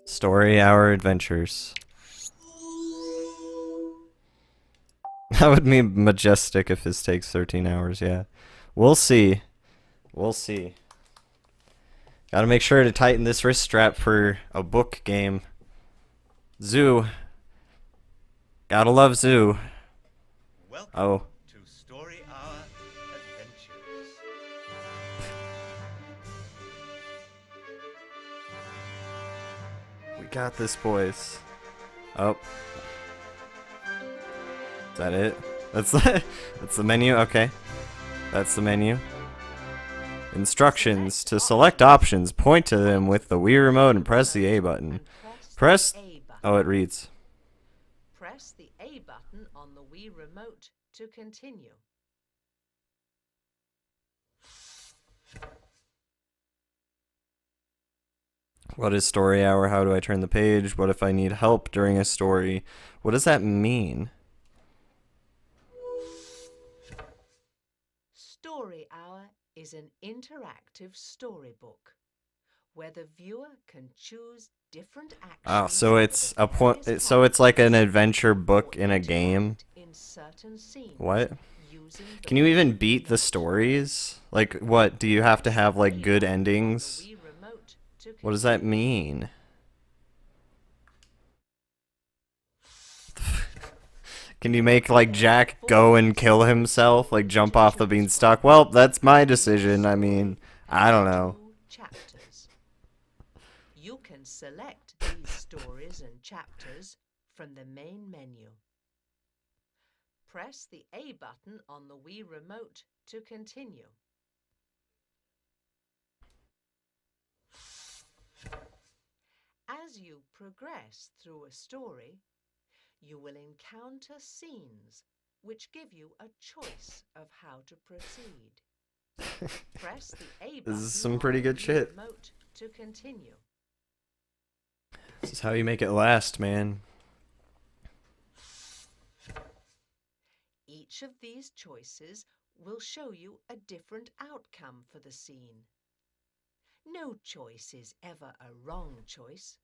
Story Hour Adventures. That would be majestic if this takes 13 hours, yeah. We'll see. We'll see. Gotta make sure to tighten this wrist strap for a book game. Zoo. Gotta love Zoo. Welcome Oh. to Story Hour Adventures. We got this, boys. Oh. Is that it? That's the menu? Okay. That's the menu. Instructions. To select options, point to them with the Wii remote and press the A button. Press... Oh, it reads. Press the A button on the Wii remote to continue. What is story hour? How do I turn the page? What if I need help during a story? What does that mean? Story Hour is an interactive storybook where the viewer can choose different actions. Oh, so it's a point. So it's like an adventure book in a game. What? Can you even beat the stories? Like, what? Do you have to have like good endings? What does that mean? Can you make like Jack go and kill himself, like jump off the beanstalk? Well, that's my decision. I mean, I don't know. You can select these stories and chapters from the main menu. Press the A button on the Wii remote to continue. As you progress through a story, you will encounter scenes which give you a choice of how to proceed. Press the A button This is some pretty good shit. remote to continue. This is how you make it last, man. Each of these choices will show you a different outcome for the scene. No choice is ever a wrong choice,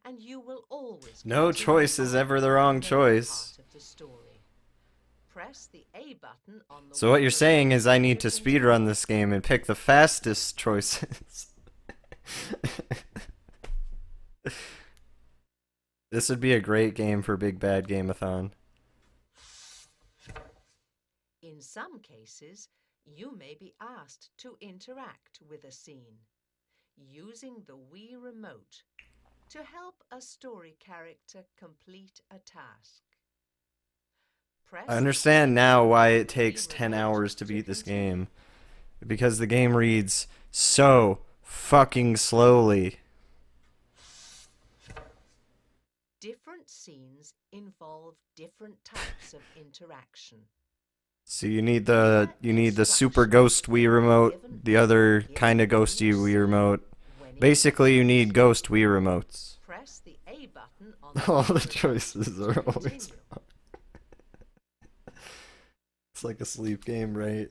and you will always No choice is ever the wrong choice. part of the story. Press the A button on the So what Wii you're saying remote is I need to to speedrun this game and pick the fastest choices. This would be a great game for Big Bad Game-a-thon. In some cases, you may be asked to interact with a scene using the Wii remote to help a story character complete a task. Press I understand now why it the takes Wii 10 remote hours to beat this continue. game. Because the game reads so fucking slowly. Different scenes involve different types of interaction. So you need the super ghost Wii remote, the other kinda ghosty Wii remote. When Basically you need ghost Wii remotes. press the A button on All Wii the remote choices to are always continue. It's like a sleep game, right?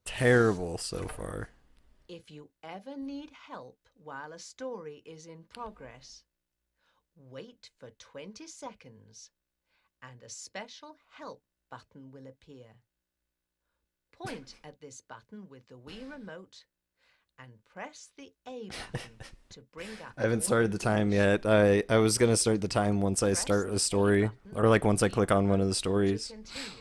Terrible so far. If you ever need help while a story is in progress, wait for 20 seconds and a special help button will appear. Point at this button with the Wii remote and press the A button to bring up. I haven't more started the time information. yet. I was gonna start the time once I Press start the a A story. button Or like on once I the click on one of the remote to stories. continue.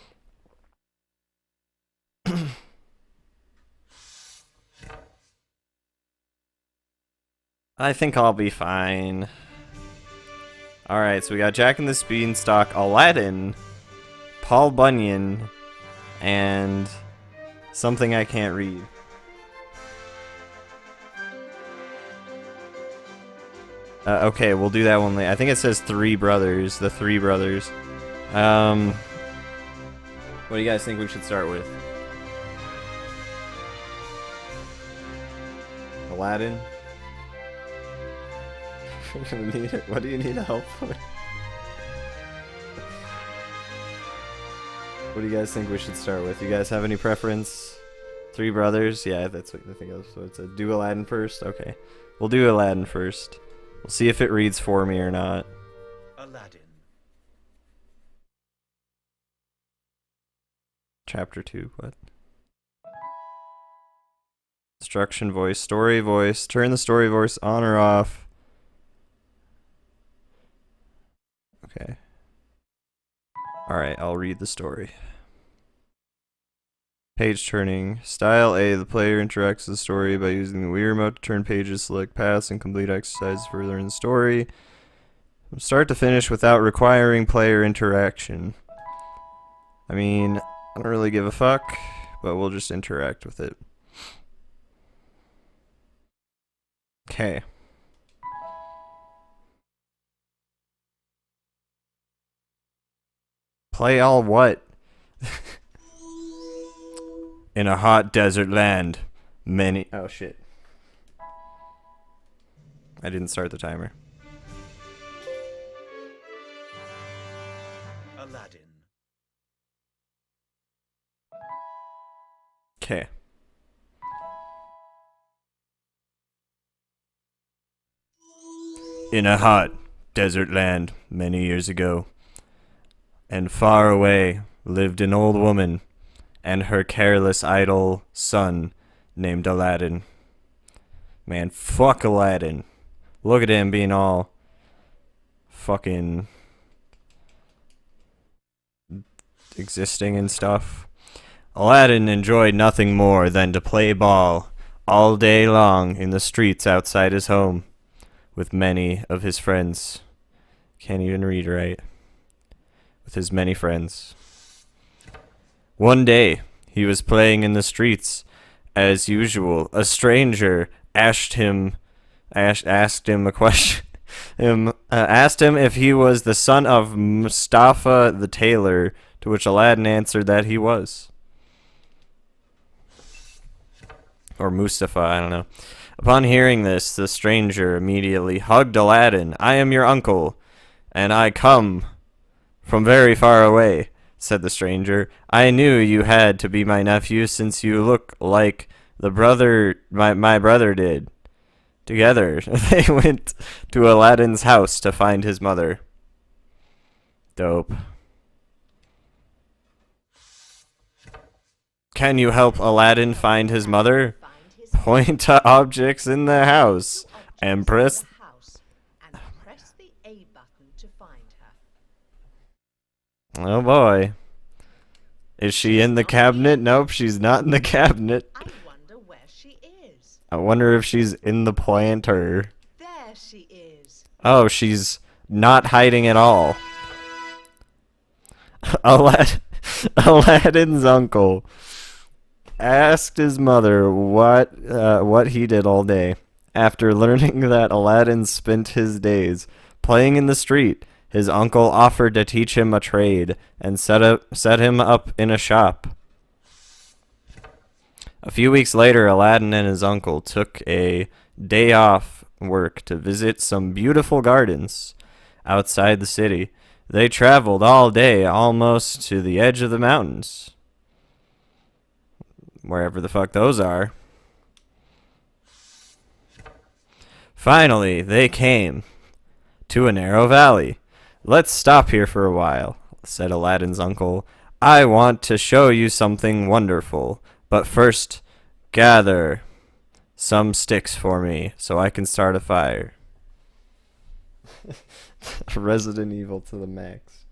I think I'll be fine. Alright, so we got Jack and the Beanstalk, Aladdin, Paul Bunyan, and something I can't read. Okay, we'll do that one later. I think it says Three Brothers, the Three Brothers. What do you guys think we should start with? Aladdin? What do you need help for? What do you guys think we should start with? You guys have any preference? Three Brothers? Yeah, that's what I think of. So it's a do Aladdin first? Okay. We'll do Aladdin first. We'll see if it reads for me or not. Aladdin. Chapter 2, what? Instruction voice, story voice. Turn the story voice on or off. Okay. Alright, I'll read the story. Page turning. Style A. The player interacts with the story by using the Wii remote to turn pages, select paths, and complete exercises further in the story. From start to finish without requiring player interaction. I mean, I don't really give a fuck, but we'll just interact with it. Okay. Play all what? In a hot desert land, many... Oh, shit. I didn't start the timer. Aladdin. Okay. In a hot desert land many years ago, and far away lived an old woman and her careless idle son named Aladdin. Man, fuck Aladdin. Look at him being all fucking existing and stuff. Aladdin enjoyed nothing more than to play ball all day long in the streets outside his home with many of his friends. Can't even read right. With his many friends. One day, he was playing in the streets as usual. A stranger asked him a question. Asked him if he was the son of Mustafa the tailor, to which Aladdin answered that he was. Or Mustafa, I don't know. Upon hearing this, the stranger immediately hugged Aladdin. "I am your uncle, and I come from very far away," said the stranger. "I knew you had to be my nephew since you look like the brother my brother did." Together, they went to Aladdin's house to find his mother. Dope. Can you help Aladdin find his mother? Point to objects in the house and press the A button to find her. Oh boy. Is she in the cabinet? Nope, she's not in the cabinet. I wonder where she is. I wonder if she's in the planter. There she is. Oh, she's not hiding at all. Aladdin's uncle asked his mother what he did all day. After learning that Aladdin spent his days playing in the street, his uncle offered to teach him a trade and set him up in a shop. A few weeks later, Aladdin and his uncle took a day off work to visit some beautiful gardens outside the city. They traveled all day, almost to the edge of the mountains. Wherever the fuck those are. Finally, they came to a narrow valley. "Let's stop here for a while," said Aladdin's uncle. "I want to show you something wonderful. But first, gather some sticks for me so I can start a fire." Resident Evil to the max.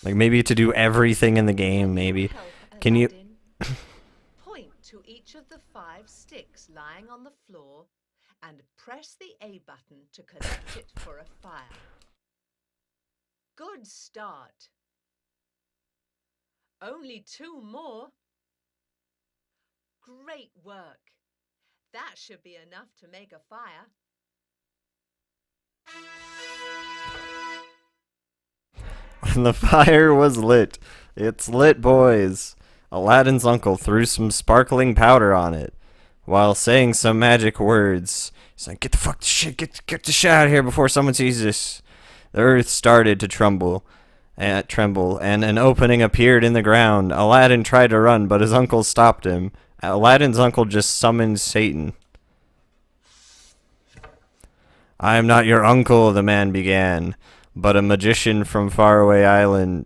Like maybe to do everything in the game, maybe. Can you... Point to each of the 5 sticks lying on the floor and press the A button to collect it for a fire. Good start. Only 2 more. Great work. That should be enough to make a fire. When the fire was lit, "It's lit, boys," Aladdin's uncle threw some sparkling powder on it, while saying some magic words. He's like, "Get the shit out of here before someone sees this." The earth started to tremble, and an opening appeared in the ground. Aladdin tried to run, but his uncle stopped him. Aladdin's uncle just summoned Satan. I am not your uncle, the man began, but a magician from faraway island.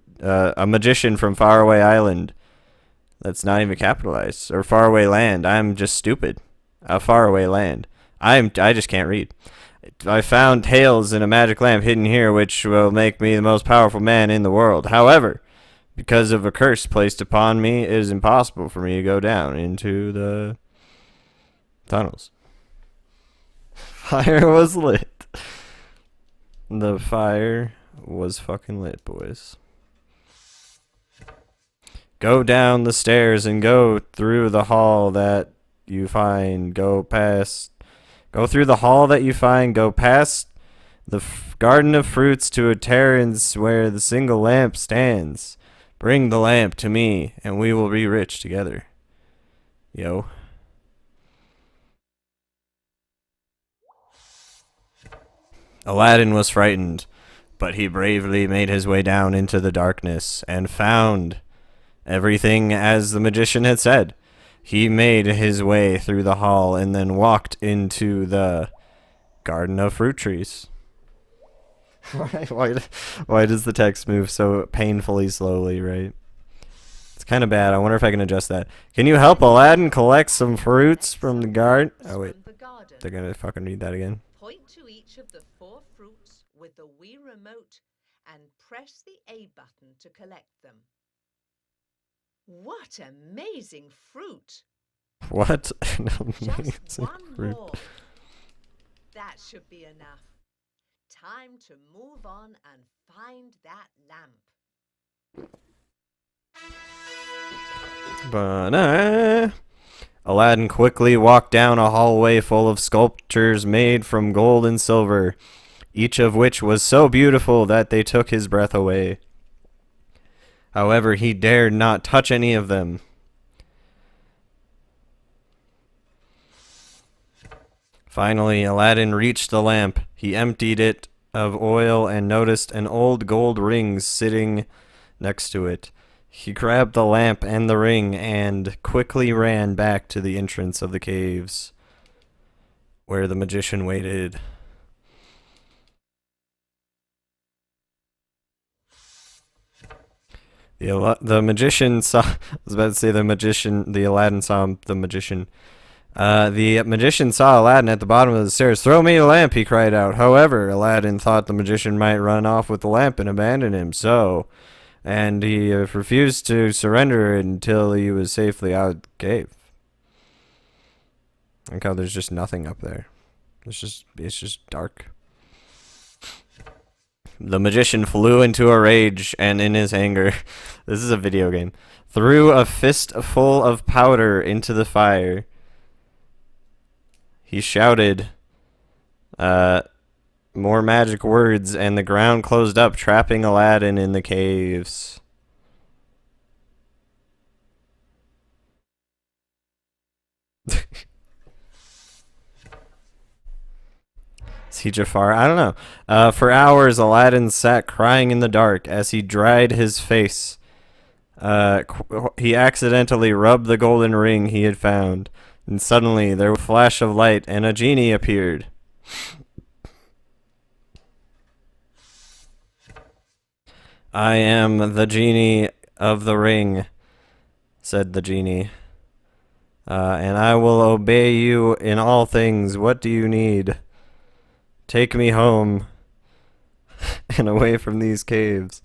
That's not even capitalized. Or faraway land. I'm just stupid. A faraway land. I just can't read. I found tales in a magic lamp hidden here, which will make me the most powerful man in the world. However, because of a curse placed upon me, it is impossible for me to go down into the tunnels. Fire was lit. The fire was fucking lit, boys. Go down the stairs and go through the hall that you find. Go through the hall that you find. Go past the garden of fruits to a terrace where the single lamp stands. Bring the lamp to me, and we will be rich together. Yo. Aladdin was frightened, but he bravely made his way down into the darkness and found everything as the magician had said. He made his way through the hall and then walked into the garden of fruit trees. Why does the text move so painfully slowly, right? It's kind of bad. I wonder if I can adjust that. Can you help Aladdin collect some fruits from the garden? Oh, wait. They're going to fucking read that again. Point to each of the 4 fruits with the Wii remote and press the A button to collect them. What amazing fruit! What an amazing Just one fruit. more. That should be enough. Time to move on and find that lamp. Aladdin quickly walked down a hallway full of sculptures made from gold and silver, each of which was so beautiful that they took his breath away. However, he dared not touch any of them. Finally, Aladdin reached the lamp. He emptied it of oil and noticed an old gold ring sitting next to it. He grabbed the lamp and the ring and quickly ran back to the entrance of the caves, where the magician waited. The magician saw... I was about to say the magician... The Aladdin saw the magician. The magician saw Aladdin at the bottom of the stairs. "Throw me a lamp," he cried out. However, Aladdin thought the magician might run off with the lamp and abandon him, and he refused to surrender until he was safely out of the cave. Like how there's just nothing up there. It's just dark. The magician flew into a rage, and in his anger, this is a video game, threw a fist full of powder into the fire. He shouted more magic words, and the ground closed up, trapping Aladdin in the caves. Is he Jafar? I don't know. For hours, Aladdin sat crying in the dark as he dried his face. He accidentally rubbed the golden ring he had found, and suddenly there was a flash of light and a genie appeared. "I am the genie of the ring," said the genie, "and I will obey you in all things. What do you need? Take me home and away from these caves,"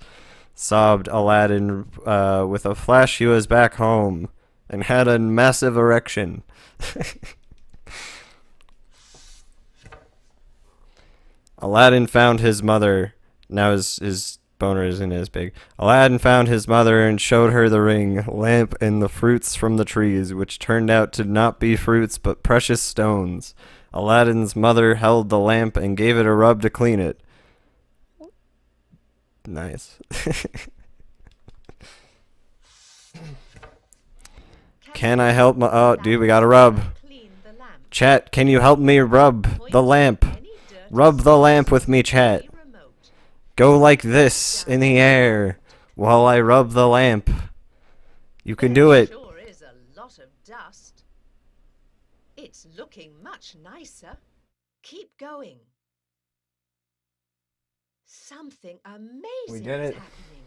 sobbed Aladdin. With a flash, he was back home and had a massive erection. Aladdin found his mother. Now his boner isn't as big. Aladdin found his mother and showed her the ring, lamp, and the fruits from the trees, which turned out to not be fruits but precious stones. Aladdin's mother held the lamp and gave it a rub to clean it. Nice. Can I help my... Oh, dude, we gotta rub. Chat, can you help me rub the lamp? Rub the lamp with me, chat. Go like this in the air while I rub the lamp. You can do it. Sure is a lot of dust. It's looking much nicer. Keep going. Something amazing did is it. happening.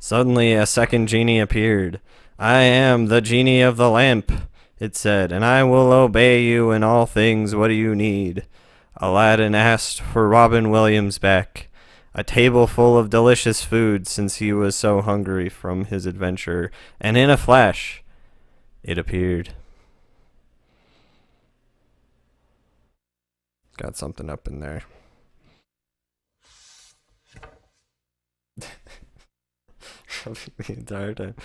Suddenly, a second genie appeared. I am the genie of the lamp, it said, and I will obey you in all things. What do you need? Aladdin asked for Robin Williams back, a table full of delicious food since he was so hungry from his adventure, and in a flash, it appeared. Got something up in there. The entire time.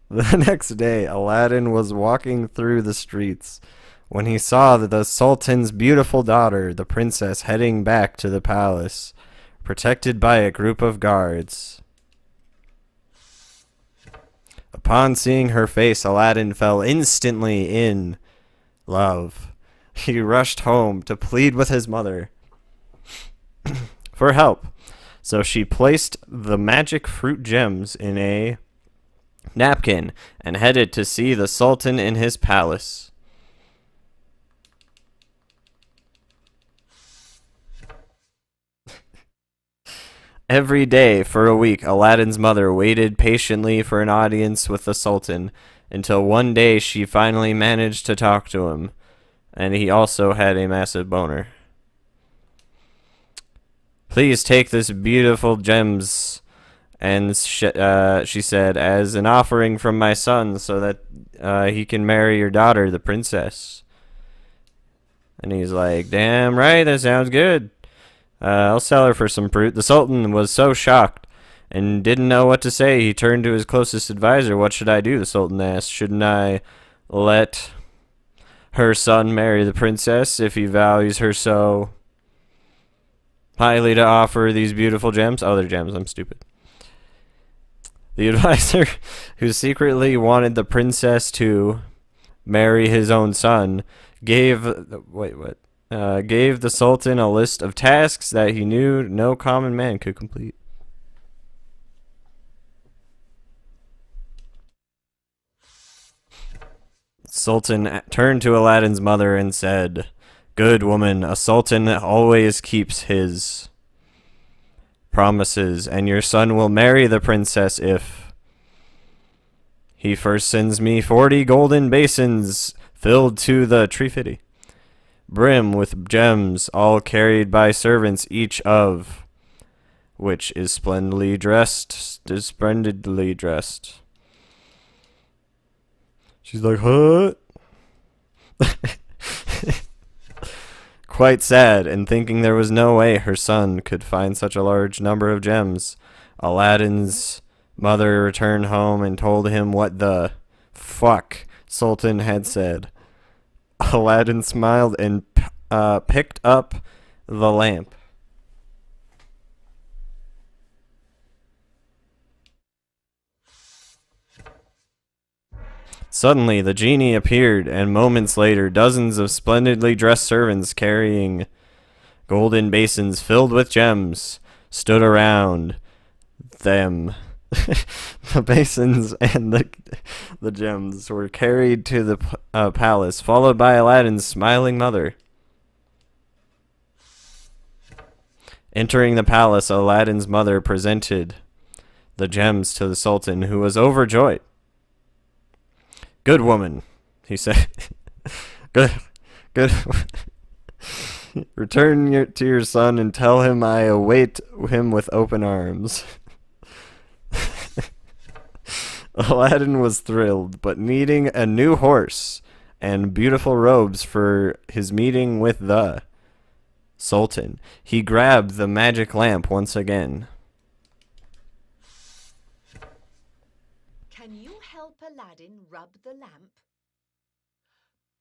The next day, Aladdin was walking through the streets when he saw the Sultan's beautiful daughter, the princess, heading back to the palace, protected by a group of guards. Upon seeing her face, Aladdin fell instantly in love. He rushed home to plead with his mother for help. So she placed the magic fruit gems in a napkin and headed to see the Sultan in his palace. Every day for a week, Aladdin's mother waited patiently for an audience with the Sultan until one day she finally managed to talk to him, and he also had a massive boner. Please take this beautiful gems, and she said, as an offering from my son so that he can marry your daughter, the princess. And he's like, damn right, that sounds good. I'll sell her for some fruit. The Sultan was so shocked and didn't know what to say. He turned to his closest advisor. What should I do? The Sultan asked. Shouldn't I let her son marry the princess if he values her so highly to offer these beautiful gems? Oh, they're gems. I'm stupid. The advisor, who secretly wanted the princess to marry his own son, gave the Sultan a list of tasks that he knew no common man could complete. Sultan turned to Aladdin's mother and said, "Good woman, a sultan always keeps his promises, and your son will marry the princess if he first sends me 40 golden basins filled to the trifidi brim with gems, all carried by servants, each of which is splendidly dressed. She's like, huh? Quite sad, and thinking there was no way her son could find such a large number of gems, Aladdin's mother returned home and told him what the fuck Sultan had said. Aladdin smiled and picked up the lamp. Suddenly, the genie appeared, and moments later, dozens of splendidly dressed servants carrying golden basins filled with gems stood around them. The basins and the gems were carried to the palace, followed by Aladdin's smiling mother. Entering the palace, Aladdin's mother presented the gems to the Sultan, who was overjoyed. Good woman, he said. Good. Return to your son and tell him I await him with open arms. Aladdin was thrilled, but needing a new horse and beautiful robes for his meeting with the Sultan, he grabbed the magic lamp once again. Can you help Aladdin rub the lamp?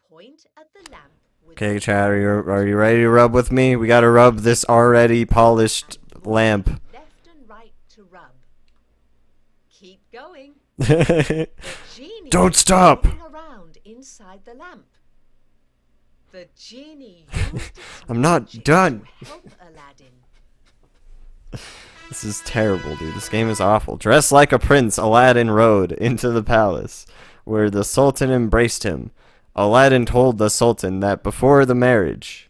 Point at the lamp with Okay, Chad, are you ready to rub with me? We gotta rub this already polished lamp. left and right to rub. Keep going. The genie Don't is stop! moving around inside the lamp. The genie used its I'm not magic done. to help Aladdin. This is terrible, dude. This game is awful. Dressed like a prince, Aladdin rode into the palace, where the Sultan embraced him. Aladdin told the Sultan that before the marriage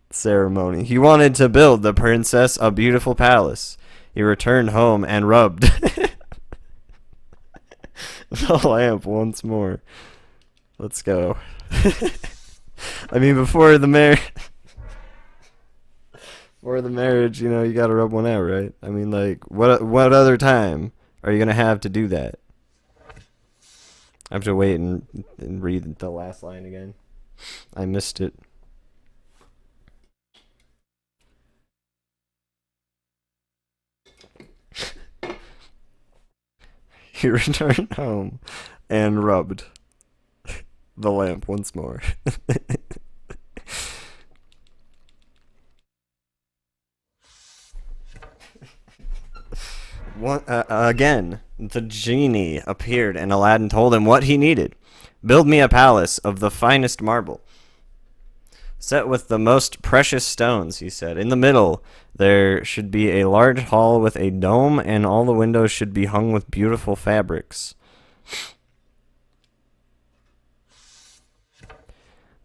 ceremony, he wanted to build the princess a beautiful palace. He returned home and rubbed the lamp once more. Let's go. I mean, before the marriage, you know, you gotta rub one out, right? I mean, like, what other time are you gonna have to do that? I have to wait and read the last line again. I missed it. He returned home and rubbed the lamp once more. Again, the genie appeared, and Aladdin told him what he needed. Build me a palace of the finest marble, set with the most precious stones, he said. In the middle, there should be a large hall with a dome, and all the windows should be hung with beautiful fabrics.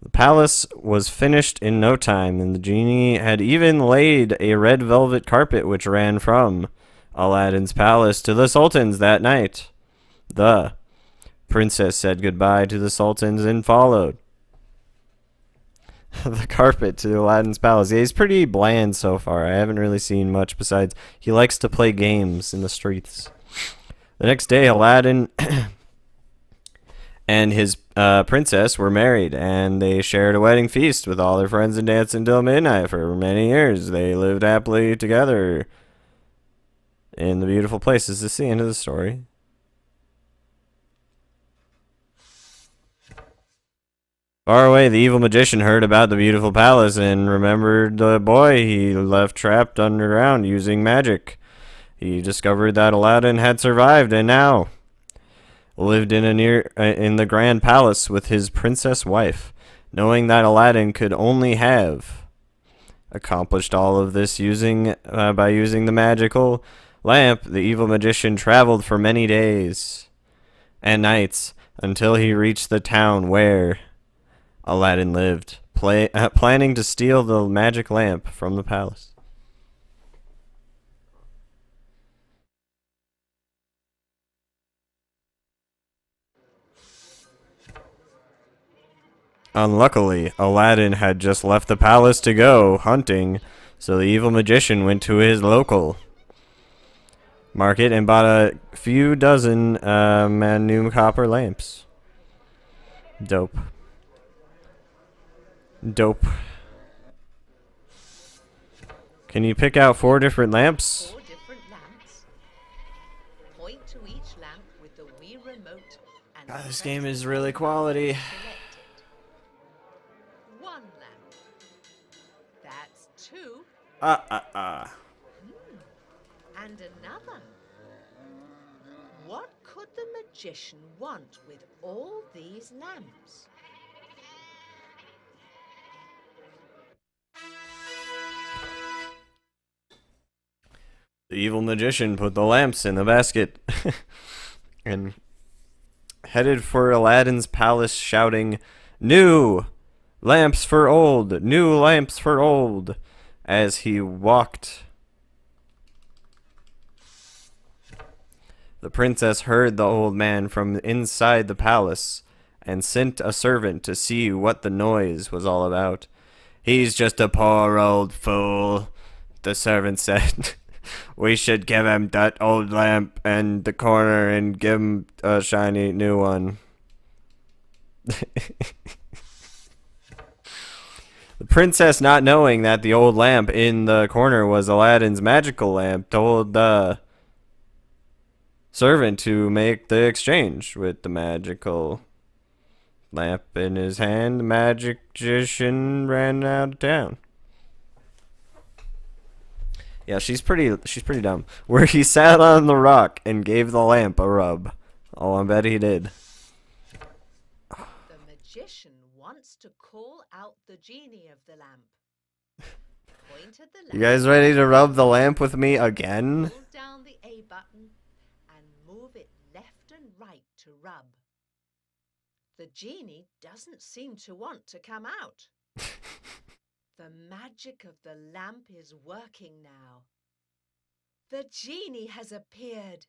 The palace was finished in no time, and the genie had even laid a red velvet carpet which ran from Aladdin's palace to the Sultan's that night. The princess said goodbye to the Sultans and followed the carpet to Aladdin's palace. Yeah, he's pretty bland so far. I haven't really seen much besides he likes to play games in the streets. The next day, Aladdin and his princess were married, and they shared a wedding feast with all their friends and danced until midnight for many years. They lived happily together in the beautiful place. Is this the end of the story? Far away, the evil magician heard about the beautiful palace and remembered the boy he left trapped underground using magic. He discovered that Aladdin had survived and now lived in the grand palace with his princess wife. Knowing that Aladdin could only have accomplished all of this by using the magical lamp, the evil magician traveled for many days and nights until he reached the town where Aladdin lived, planning to steal the magic lamp from the palace. Unluckily, Aladdin had just left the palace to go hunting, so the evil magician went to his local market and bought a few dozen new copper lamps. Dope. Can you pick out 4 different lamps? 4 different lamps. Point to each lamp with the Wii remote and God, this press game is the really button quality. selected. 1 lamp. That's 2. And another. What could the magician want with all these lamps? The evil magician put the lamps in the basket and headed for Aladdin's palace, shouting, "New lamps for old! New lamps for old!" As he walked, the princess heard the old man from inside the palace and sent a servant to see what the noise was all about. "He's just a poor old fool," the servant said. "We should give him that old lamp in the corner and give him a shiny new one." The princess, not knowing that the old lamp in the corner was Aladdin's magical lamp, told the servant to make the exchange. With the magical lamp in his hand, the magician ran out of town. Yeah, she's pretty dumb. Where he sat on the rock and gave the lamp a rub. Oh, I bet he did. The magician wants to call out the genie of the lamp. Point at the lamp. You guys ready to rub the lamp with me again? Hold down the A button and move it light to rub. The genie doesn't seem to want to come out. The magic of the lamp is working now. The genie has appeared.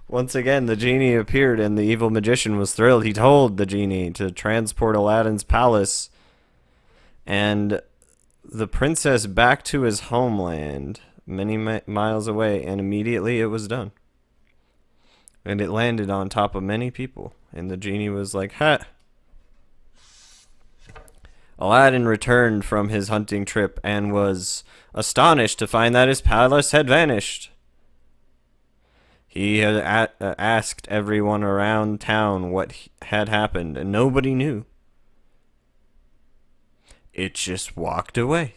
Once again, the genie appeared and the evil magician was thrilled. He told the genie to transport Aladdin's palace and the princess back to his homeland many miles away, and immediately it was done. And it landed on top of many people, and the genie was like, "Ha!" Aladdin returned from his hunting trip and was astonished to find that his palace had vanished. He had asked everyone around town what had happened, and nobody knew. It just walked away.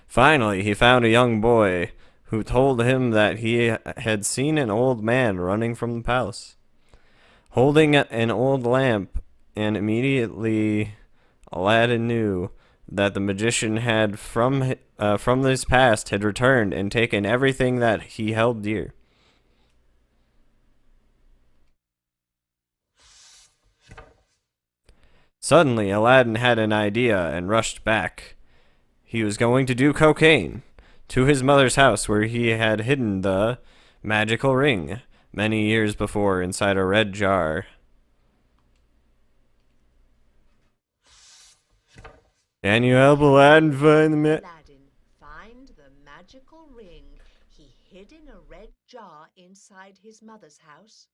Finally, he found a young boy who told him that he had seen an old man running from the palace, holding an old lamp, and immediately Aladdin knew that the magician had from his past had returned and taken everything that he held dear. Suddenly, Aladdin had an idea and rushed back. He was going to do cocaine to his mother's house, where he had hidden the magical ring many years before inside a red jar. Can you help Aladdin find the Aladdin find the magical ring he hid in a red jar inside his mother's house?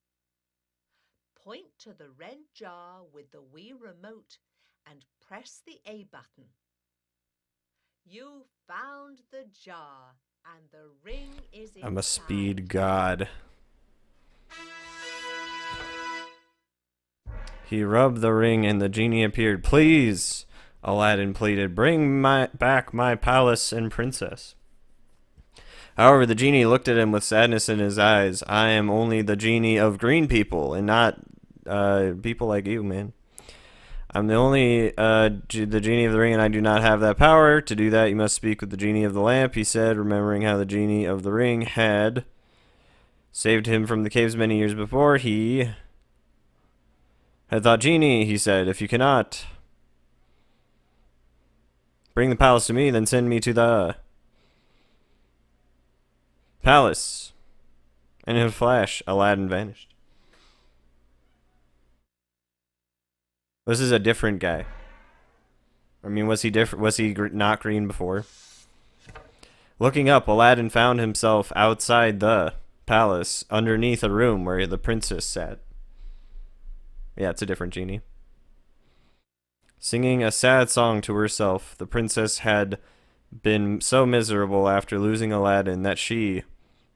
Point to the red jar with the Wii remote and press the A button. You found the jar, and the ring is inside. I'm a speed god. He rubbed the ring and the genie appeared. "Please," Aladdin pleaded, "bring back my palace and princess." However, the genie looked at him with sadness in his eyes. "I am only the genie of green people and not people like you, man. I'm the only the genie of the ring, and I do not have that power. To do that, you must speak with the genie of the lamp," he said, remembering how the genie of the ring had saved him from the caves many years before. He had thought, "Genie," he said, "if you cannot bring the palace to me, then send me to the palace." And in a flash, Aladdin vanished. This is a different guy. I mean, was he different? Was he not green before? Looking up, Aladdin found himself outside the palace, underneath a room where the princess sat. Yeah, it's a different genie. Singing a sad song to herself, the princess had been so miserable after losing Aladdin that she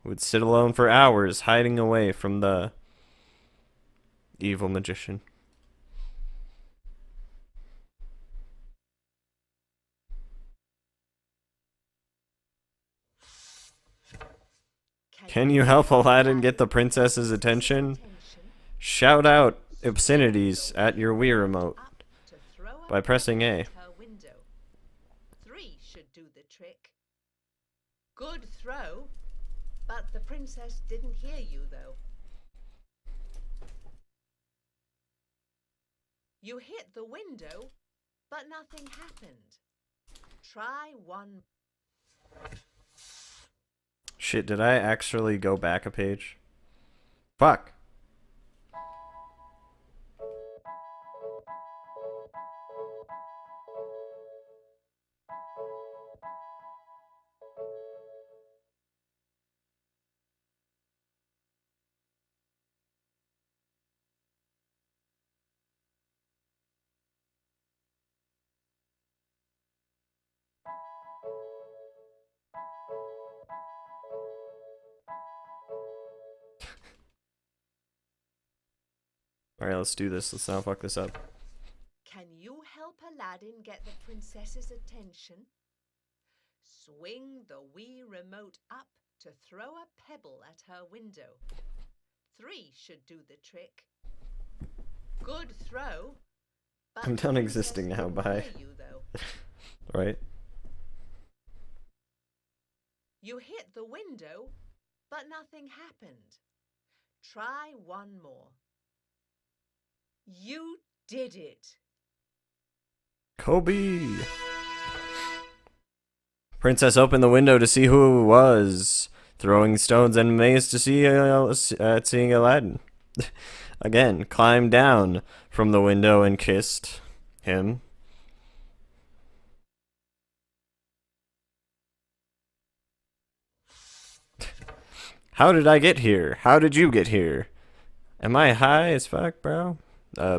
would sit alone for hours, hiding away from the evil magician. Can you help Aladdin get the princess's attention? Shout out obscenities at your Wii remote by pressing A. 3 should do the trick. Good throw, but the princess didn't hear you, though. You hit the window, but nothing happened. Try one. Shit, did I actually go back a page? Fuck. Alright, let's do this. Let's not fuck this up. Can you help Aladdin get the princess's attention? Swing the Wii remote up to throw a pebble at her window. 3 should do the trick. Good throw. But I'm done the existing princess now, didn't bye. hear you, though. right? You hit the window, but nothing happened. Try one more. You did it. Kobe. Princess opened the window to see who it was, throwing stones and amazed to see seeing Aladdin. Again, climbed down from the window and kissed him. How did I get here? How did you get here? Am I high as fuck, bro?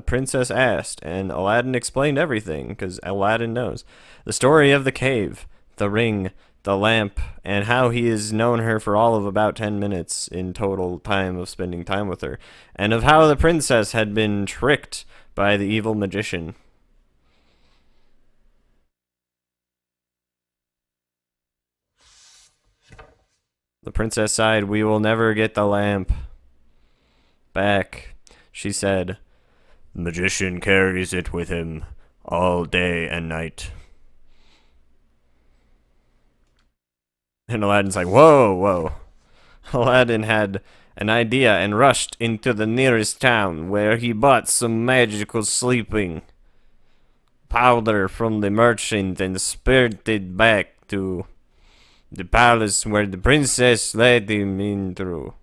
Princess asked, and Aladdin explained everything, because Aladdin knows. The story of the cave, the ring, the lamp, and how he has known her for all of about 10 minutes in total time of spending time with her, and of how the princess had been tricked by the evil magician. The princess sighed. We will never get the lamp back, she said. The magician carries it with him all day and night. And Aladdin's like, whoa, whoa. Aladdin had an idea and rushed into the nearest town, where he bought some magical sleeping powder from the merchant and spirited back to the palace, where the princess led him in through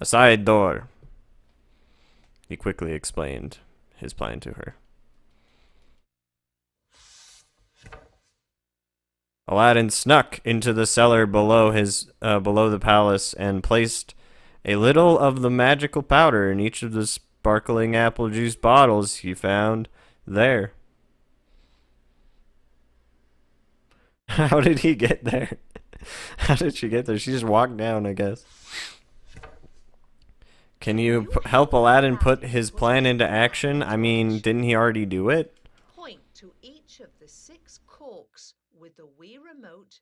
a side door. He quickly explained his plan to her. Aladdin snuck into the cellar below the palace and placed a little of the magical powder in each of the sparkling apple juice bottles he found there. How did he get there? How did she get there? She just walked down, I guess. Can you help Aladdin put his plan into action? I mean, didn't he already do it? Point to each of the 6 corks with the Wii remote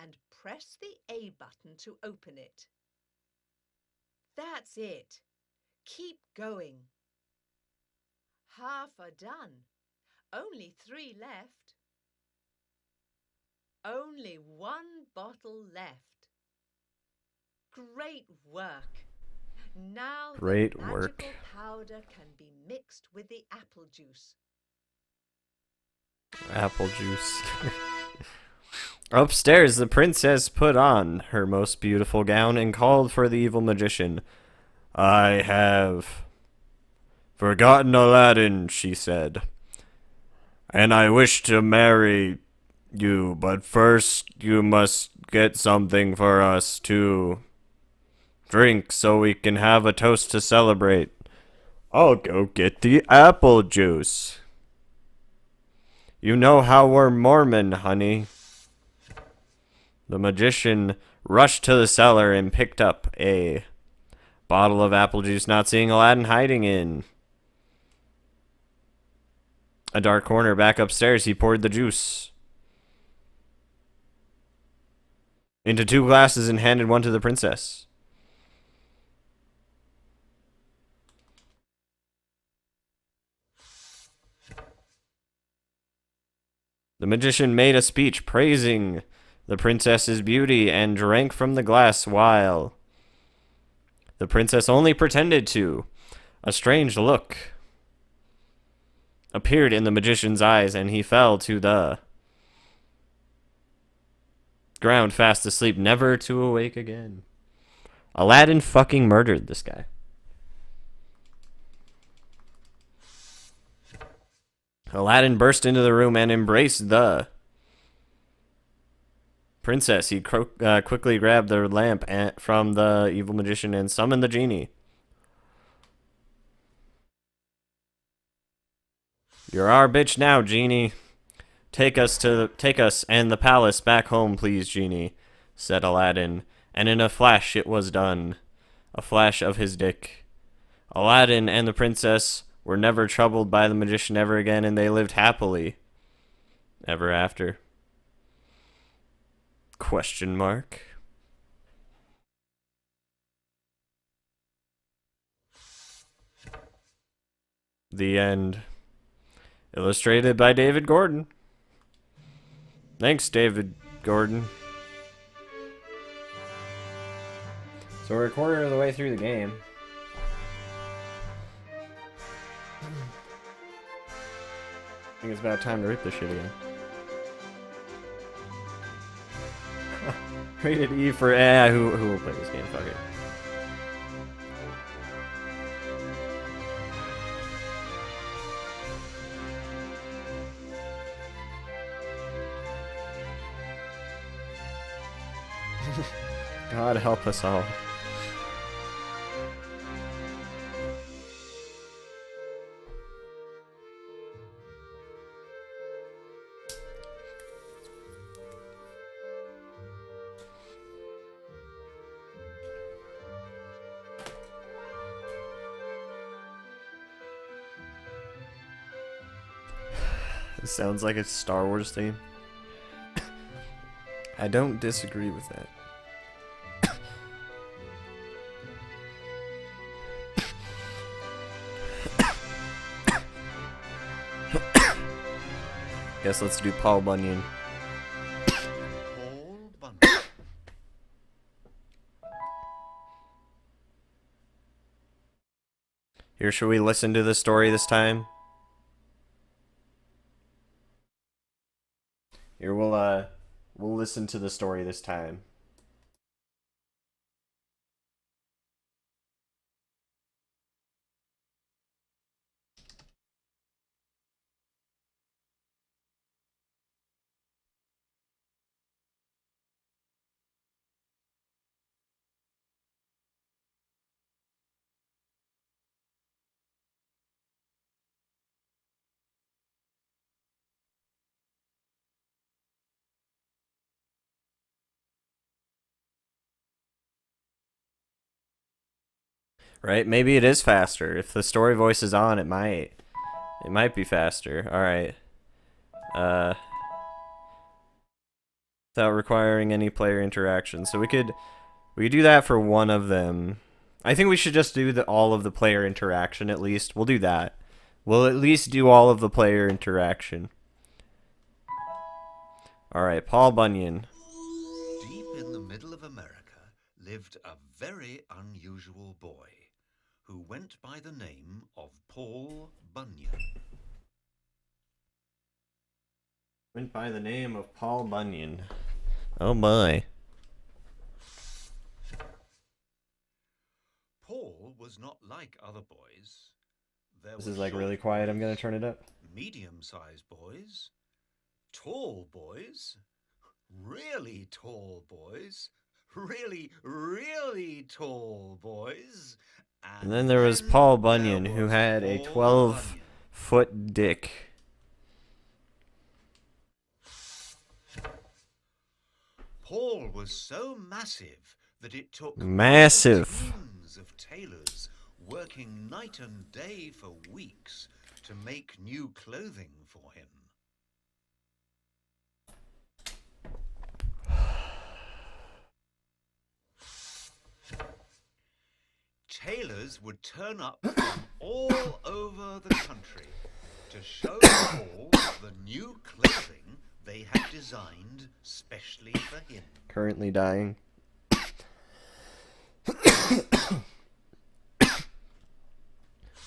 and press the A button to open it. That's it. Keep going. Half are done. Only 3 left. Only 1 bottle left. Great work. Now Great the magical work. powder can be mixed with the apple juice. Apple juice. Upstairs, the princess put on her most beautiful gown and called for the evil magician. I have forgotten Aladdin, she said, and I wish to marry you, but first you must get something for us to drink so we can have a toast to celebrate. I'll go get the apple juice. You know how we're Mormon, honey. The magician rushed to the cellar and picked up a bottle of apple juice, not seeing Aladdin hiding in a dark corner back upstairs. He poured the juice into 2 glasses and handed one to the princess. The magician made a speech praising the princess's beauty and drank from the glass while the princess only pretended to. A strange look appeared in the magician's eyes, and he fell to the ground fast asleep, never to awake again. Aladdin fucking murdered this guy. Aladdin burst into the room and embraced the princess. He quickly grabbed the lamp from the evil magician and summoned the genie. You're our bitch now, genie. Take us and the palace back home, please, genie, said Aladdin, and in a flash it was done. A flash of his dick. Aladdin and the princess were never troubled by the magician ever again, and they lived happily ever after. Question mark. The end. Illustrated by David Gordon. Thanks, David Gordon. So we're a quarter of the way through the game. I think it's about time to rip this shit again. Rated E for who will play this game? Fuck it. God help us all. This sounds like a Star Wars theme. I don't disagree with that. Guess let's do Paul Bunyan. Paul Bunyan. Here, should we listen to the story this time? Here, we'll listen to the story this time. Right? Maybe it is faster. If the story voice is on, it might be faster. All right. Without requiring any player interaction. So we could do that for one of them. I think we should just do all of the player interaction at least. We'll do that. We'll at least do all of the player interaction. All right, Paul Bunyan. Deep in the middle of America lived a very unusual boy who went by the name of Paul Bunyan. Went by the name of Paul Bunyan. Oh my. Paul was not like other boys. This is like really quiet. I'm gonna turn it up. Medium-sized boys, tall boys, really tall boys, really, really tall boys. And then there was Paul Bunyan, who had a 12-foot dick. Paul was so massive that it took Massive. teams of tailors working night and day for weeks to make new clothing for him. Tailors would turn up from all over the country to show Paul the new clothing they had designed specially for him. Currently dying.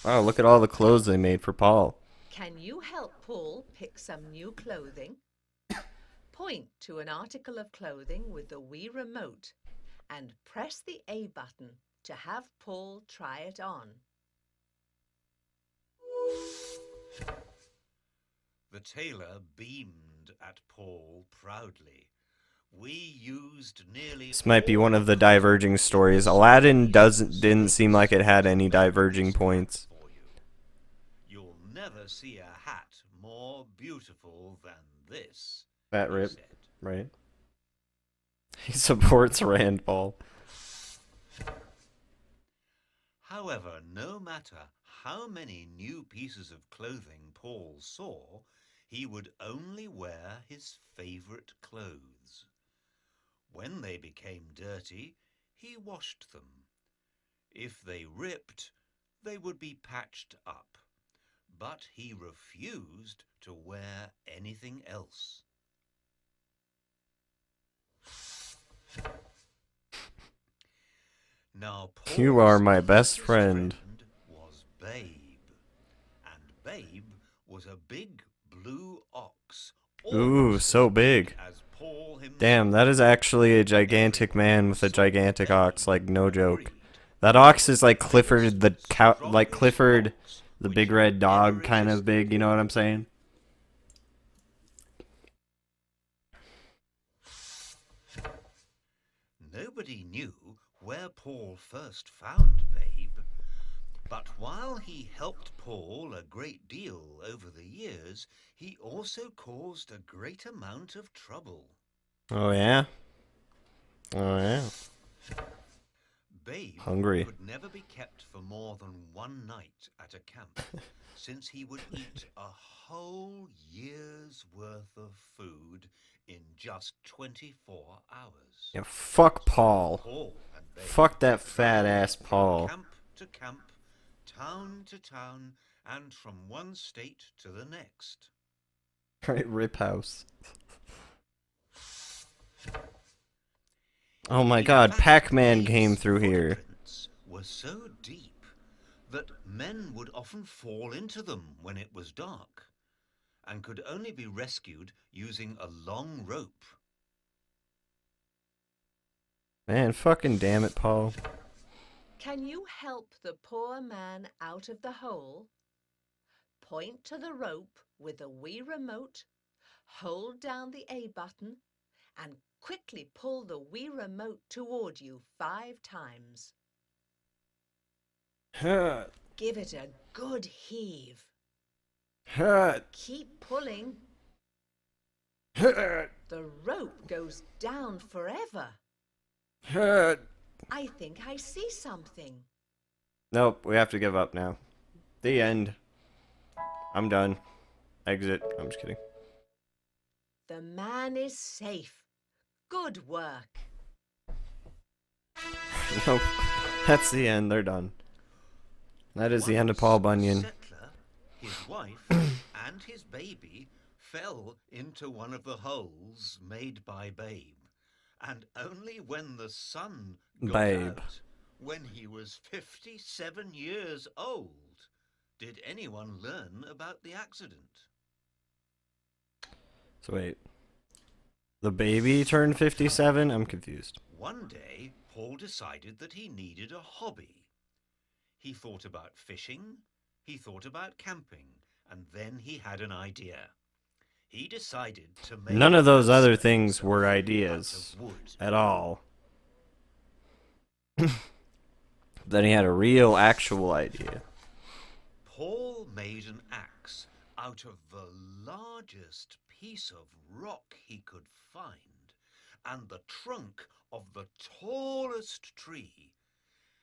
Wow, look at all the clothes they made for Paul. Can you help Paul pick some new clothing? Point to an article of clothing with the Wii remote and press the A button to have Paul try it on. The tailor beamed at Paul proudly. We used nearly. This might be one of the diverging stories. Aladdin didn't seem like it had any diverging points. For you. You'll never see a hat more beautiful than this. Fat he Rip, said. right? He supports Rand Paul. However, no matter how many new pieces of clothing Paul saw, he would only wear his favorite clothes. When they became dirty, he washed them. If they ripped, they would be patched up. But he refused to wear anything else. Now, You are Paul's my best closest friend. was Babe, and Babe was a big blue ox, Ooh, almost so as big. as Paul himself. Damn, that is actually a gigantic Everyone man with a saw gigantic ox, Babe like no and joke. agreed That he ox was is like the Clifford the biggest, cow, like strongest Clifford ox the which big had red dog ever kind of big, you know what I'm saying? Nobody knew where Paul first found Babe, but while he helped Paul a great deal over the years, he also caused a great amount of trouble. Oh yeah? Oh yeah. Babe Hungry. could never be kept for more than one night at a camp, since he would eat a whole year's worth of food in just 24 hours. Yeah, fuck Paul. Paul and Babe Fuck that fat ass from Paul. camp to camp, town to town, and from one state to the next. Right, Rip House. Oh my In god, fact, Pac-Man Babe's came through here. footprints were so deep that men would often fall into them when it was dark, and could only be rescued using a long rope. Man, fucking damn it, Paul. Can you help the poor man out of the hole? Point to the rope with a wee remote, hold down the A button, and quickly pull the wee remote toward you 5 times. Hurt. Give it a good heave. Hurt. Keep pulling. Hurt. The rope goes down forever. Hurt. I think I see something. Nope, we have to give up now. The end. I'm done. Exit. I'm just kidding. The man is safe. Good work. Nope. That's the end. They're done. That is the end of Once Paul a Bunyan. settler, his wife, and his baby fell into one of the holes made by Babe, and only when the sun got Babe. out, when he was 57 years old, did anyone learn about the accident. So wait. The baby turned 57? I'm confused. One day, Paul decided that he needed a hobby. He thought about fishing, he thought about camping, and then he had an idea. He decided to make None of those a other house things out were of ideas wood. at all. Then he had a real, actual idea. Paul made an axe out of the largest piece of rock he could find and the trunk of the tallest tree.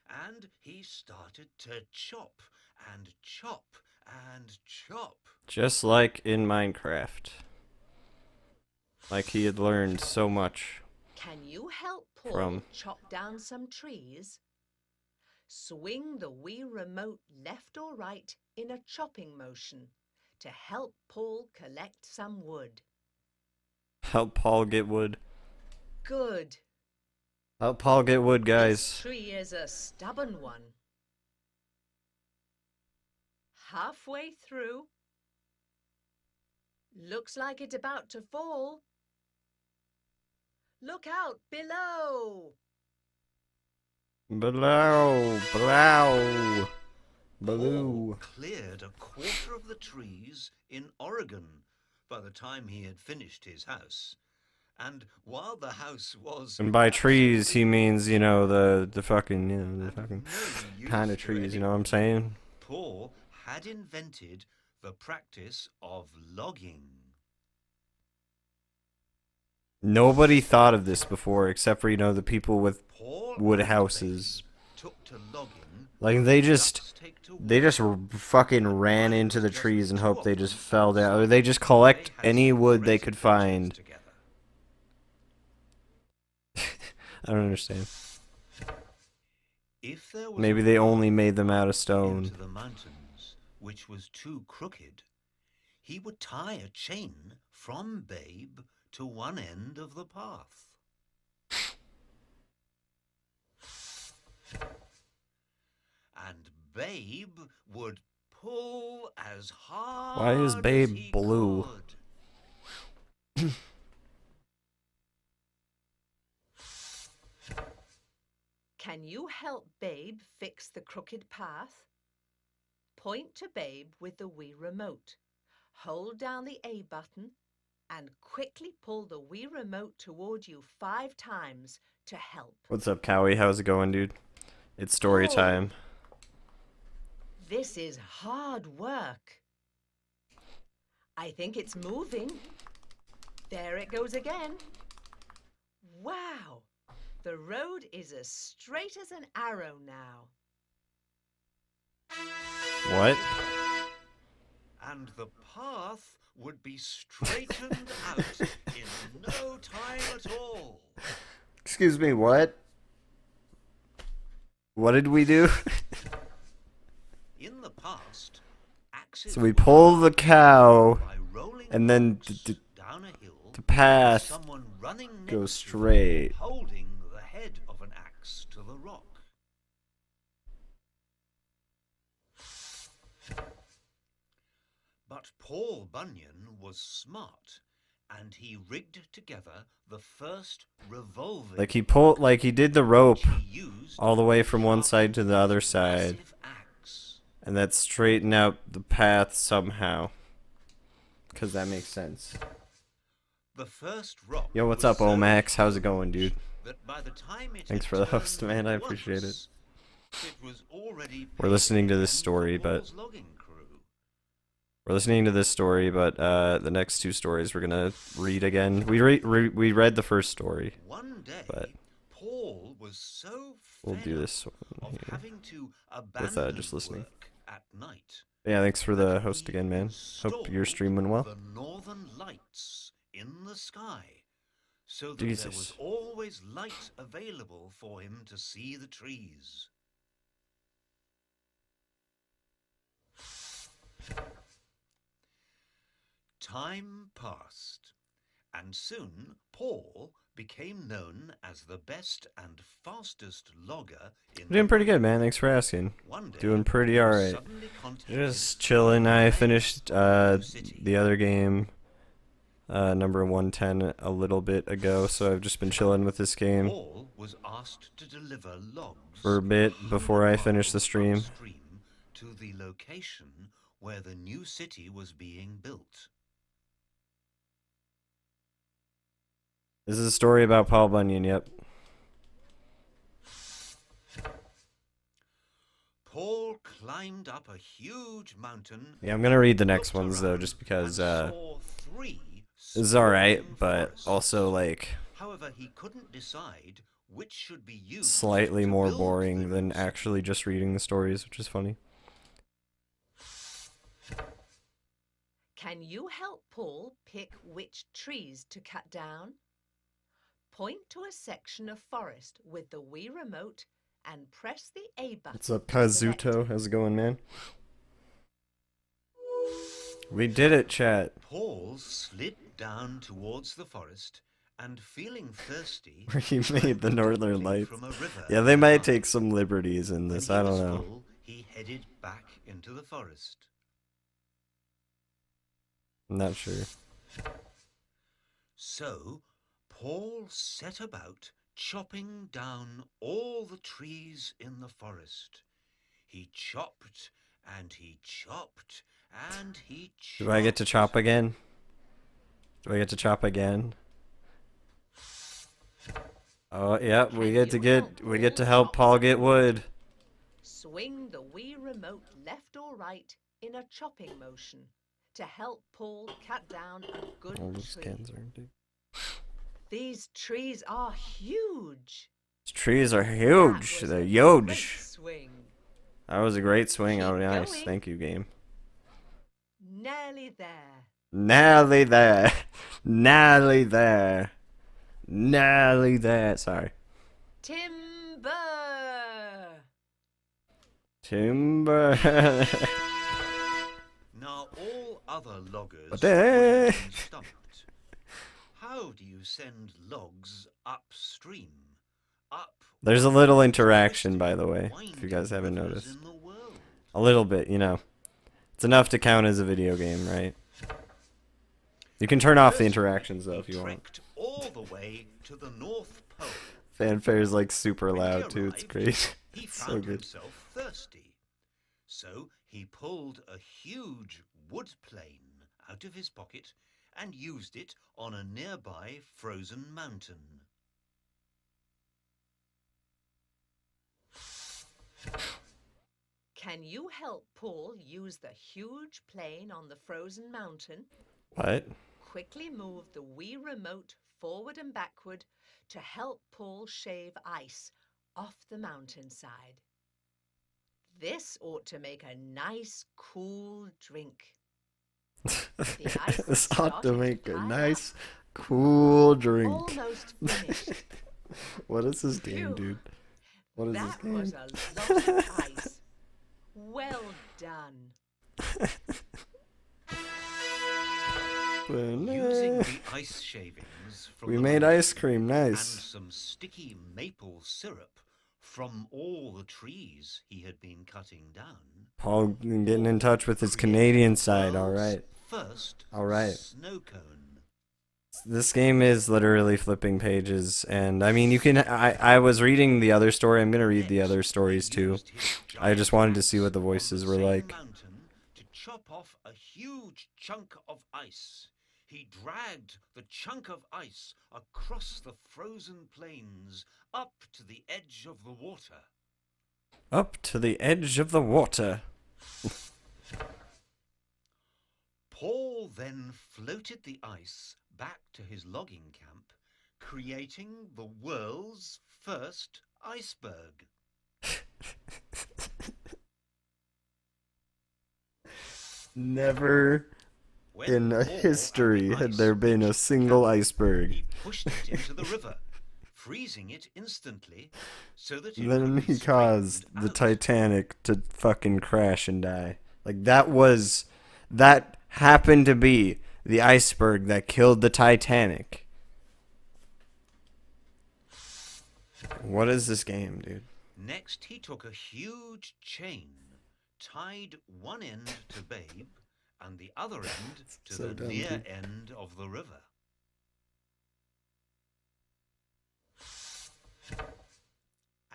And he started to chop and chop and chop. Just like in Minecraft. Like he had learned so much. Can you help Paul From- chop down some trees? Swing the wee remote left or right in a chopping motion to help Paul collect some wood. Help Paul get wood. Good. Help Paul get wood, This guys. tree is a stubborn one. Halfway through. Looks like it's about to fall. Look out below. Below. Below. Paul Below. cleared a quarter of the trees in Oregon by the time he had finished his house. And while the house was... And by trees, he means, you know, the fucking, you know, the and fucking no use kind of to trees, you know what I'm anyone, saying? Paul had invented the practice of logging. Nobody thought of this before, except for, you know, the people with Paul wood and houses. Babe took to logging. Like, they just Ducks take to fucking ran into the trees and hoped they just fell down. Or they just collect any wood they could find. Together. I don't understand. If there was Maybe a they path only made them out of stone. into the mountains, which was too crooked, he would tie a chain from Babe to one end of the path. And Babe would pull as hard Why is as Babe he blue? could. Can you help Babe fix the crooked path? Point to Babe with the Wii remote. Hold down the A button and quickly pull the Wii remote toward you 5 times to help. What's up, Cowie? How's it going, dude? It's story Oh. time. This is hard work. I think it's moving. There it goes again. Wow! The road is as straight as an arrow now. What? And the path would be straightened out in no time at all. Excuse me, what? What did we do? In the past, axes So we were pull the marked cow, by rolling and then rocks down a hill, the path someone running goes next to them, straight. holding the head of an axe to the rock. But Paul Bunyan was smart, and he rigged together the first revolving Like he did the rope which he used all the way from to one side to the other his side, massive axe. and that straightened out the path somehow. Cause that makes sense. The first rock Yo, what's was up, so Omax? How's it huge going, dude? that by the time it Thanks had for the turned host, man. I appreciate it. once, it was already We're listening to this paving story, for but Paul's logging crew. we're listening to this story, but the next 2 stories we're gonna read again. We read the first story. One day, but Paul was so We'll fed do up this of one here. having to abandon just listening. work at night. Yeah, thanks for the that host he again, man. Hope you're installed streaming well. The northern lights in the sky, so that there was Jesus. always light available for him to see the trees. Time passed, and soon Paul became known as the best and fastest logger in Doing the pretty good, world. man. Thanks for asking. One day, Doing pretty he was alright. suddenly contacted Just by chilling. the I mayor finished of the city. the other game, number 110, a little bit ago, so I've just been chilling with this game Paul was asked to deliver logs for a bit 100 before I finish the miles stream. upstream to the location where the new city was being built. This is a story about Paul Bunyan, yep. Paul climbed up a huge mountain. Yeah, I'm gonna read the next looked ones, though, around, just because, and saw 3 this is alright, sprawling but forests. also, like, However, he couldn't decide which should be used slightly to more build boring the than new city. actually just reading the stories, which is funny. Can you help Paul pick which trees to cut down? Point to a section of forest with the Wii remote and press the A button. What's up, to select Kazuto? it. How's it going, man? We did it, chat. Paul slid down towards the forest and, feeling thirsty, Where he made the drank Northern directly Lights. from a river Yeah, they might nearby. take some liberties in When this. he I was don't know. full, he headed back into the forest. I'm not sure. So Paul set about chopping down all the trees in the forest. He chopped and he chopped and he chopped. Do I get to chop again? Do I get to chop again? Oh, yeah, we get to help Paul get wood. Swing the Wii remote left or right in a chopping motion to help Paul cut down a good All those tree. cans are empty. These trees are huge. These trees are That huge. was They're a huge. great swing. That was a great swing. Keep Oh, nice. going. Thank you, game. Nearly there. Nearly there. Nearly there. Nearly there. Sorry. Timber. Timber. Now all other loggers What would the have heck? been stumped. How do you send logs upstream? up There's a one little of the interaction, by twisted the and way, if you guys winding haven't rivers noticed. in the world. A little bit, you know. It's enough to count as a video game, right? You can turn off the Personally, interactions, though, if he you want. trekked all the way to the North Pole. Fanfare is, like, super When he loud, too. It's arrived, great. He It's so found good. himself thirsty. So he pulled a huge wood plane out of his pocket and used it on a nearby frozen mountain. Can you help Paul use the huge plane on the frozen mountain? What? Quickly move the Wii remote forward and backward to help Paul shave ice off the mountainside. This ought to make a nice, cool drink. The ice This has ought to started make a pile nice, up. cool drink. Almost finished. What is this game, Phew. dude? What is this That game? was a lot of ice. Well done. Using the ice shavings from We the made mountain ice cream, and nice. some sticky maple syrup from all the trees he had been cutting down. Paul getting in touch with his created Canadian the side, world's alright. First Alright. snow cone. This game is literally flipping pages, and I mean, you can. I was reading the other story. I'm gonna read the Next, other he stories too. used his I just giant wanted to see axe what the on voices were same like. mountain to chop off a huge chunk of ice. He dragged the chunk of ice across the frozen plains up to the edge of the water. Up to the edge of the water. Paul then floated the ice back to his logging camp, creating the world's first iceberg. Never When in Paul and history the had ice there been a reached the single camp, iceberg. He pushed it into the river, freezing it instantly so that it Then could be he caused straightened the out. Titanic to fucking crash and die. Like, that happened to be the iceberg that killed the Titanic. What is this game, dude? Next, he took a huge chain, tied one end to Babe and the other end to So the dumb, near dude. end of the river.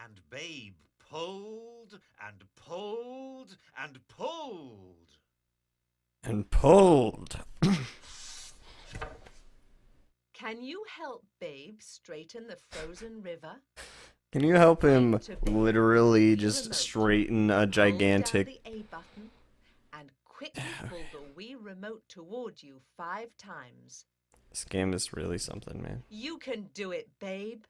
And Babe pulled and pulled and pulled. And pulled. Can you help Babe straighten the frozen river? Can you help him literally just straighten a Hold down gigantic... the A button and quickly pull the Wii remote toward you 5 times. This game is really something, man. You can do it, Babe.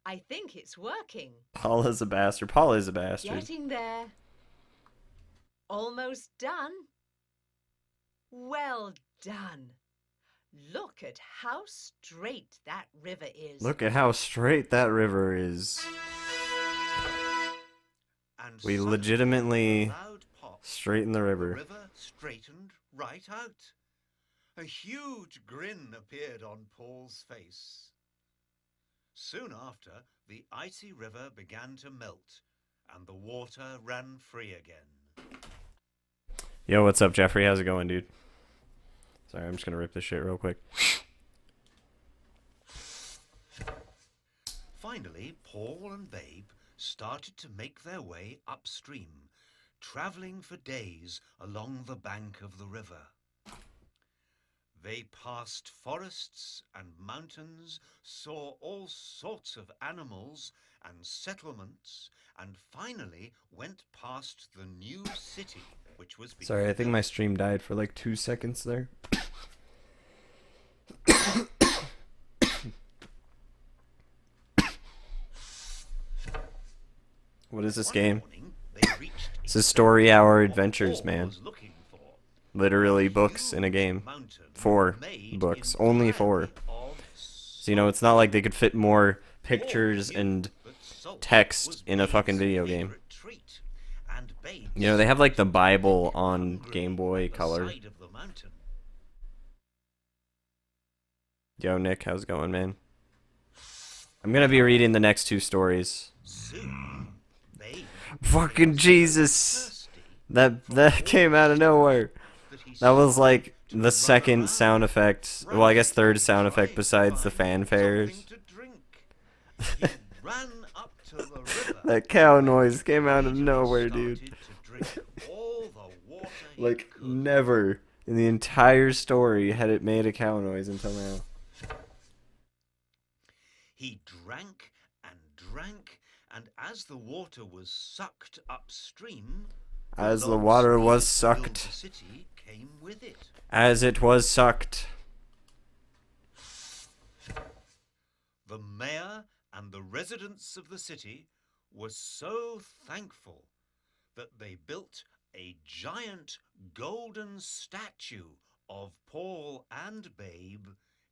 I think it's working. Paul is a bastard. Paul is a bastard. Getting there. Almost done. Well done. Look at how straight that river is. Look at how straight that river is. And We suddenly, legitimately with a loud pop, straightened the the river. river straightened right out. A huge grin appeared on Paul's face. Soon after, the icy river began to melt, and the water ran free again. Yo, what's up, Jeffrey? How's it going, dude? Sorry, I'm just gonna rip this shit real quick. Finally, Paul and Babe started to make their way upstream, traveling for days along the bank of the river. They passed forests and mountains, saw all sorts of animals and settlements, and finally went past the new city, which was being Sorry, I think my built. stream died for like 2 seconds there. What is this One game? morning, they reached It's a story hour what adventures, Paul man. was looking for. Literally A books in a huge game. mountain 4 made books. Only 4. entirely of So, you know, it's not like they could fit more pictures Paul and knew that salt text was in a fucking Babe's video game. favorite treat, and Babe You know, they have like the started Bible to get on hungry Game Boy the Color. side of the mountain. Yo, Nick, how's it going, man? I'm gonna be reading the next two stories. Soon, Babe Fucking became so Jesus. thirsty That from all came out of the nowhere. that he That was started like to the run second sound around, effect. Well, I guess third frantically sound effect trying to besides the find fanfares. something to drink. He ran up to the river. That cow and noise came out of immediately nowhere, dude. started to drink all the water he Like, could. never in the entire story had it made a cow noise until now. He drank and drank, and as the water was sucked upstream, As the logs water needed was to build sucked. the city came with it. As it was sucked. The mayor and the residents of the city were so thankful that they built a giant golden statue of Paul and Babe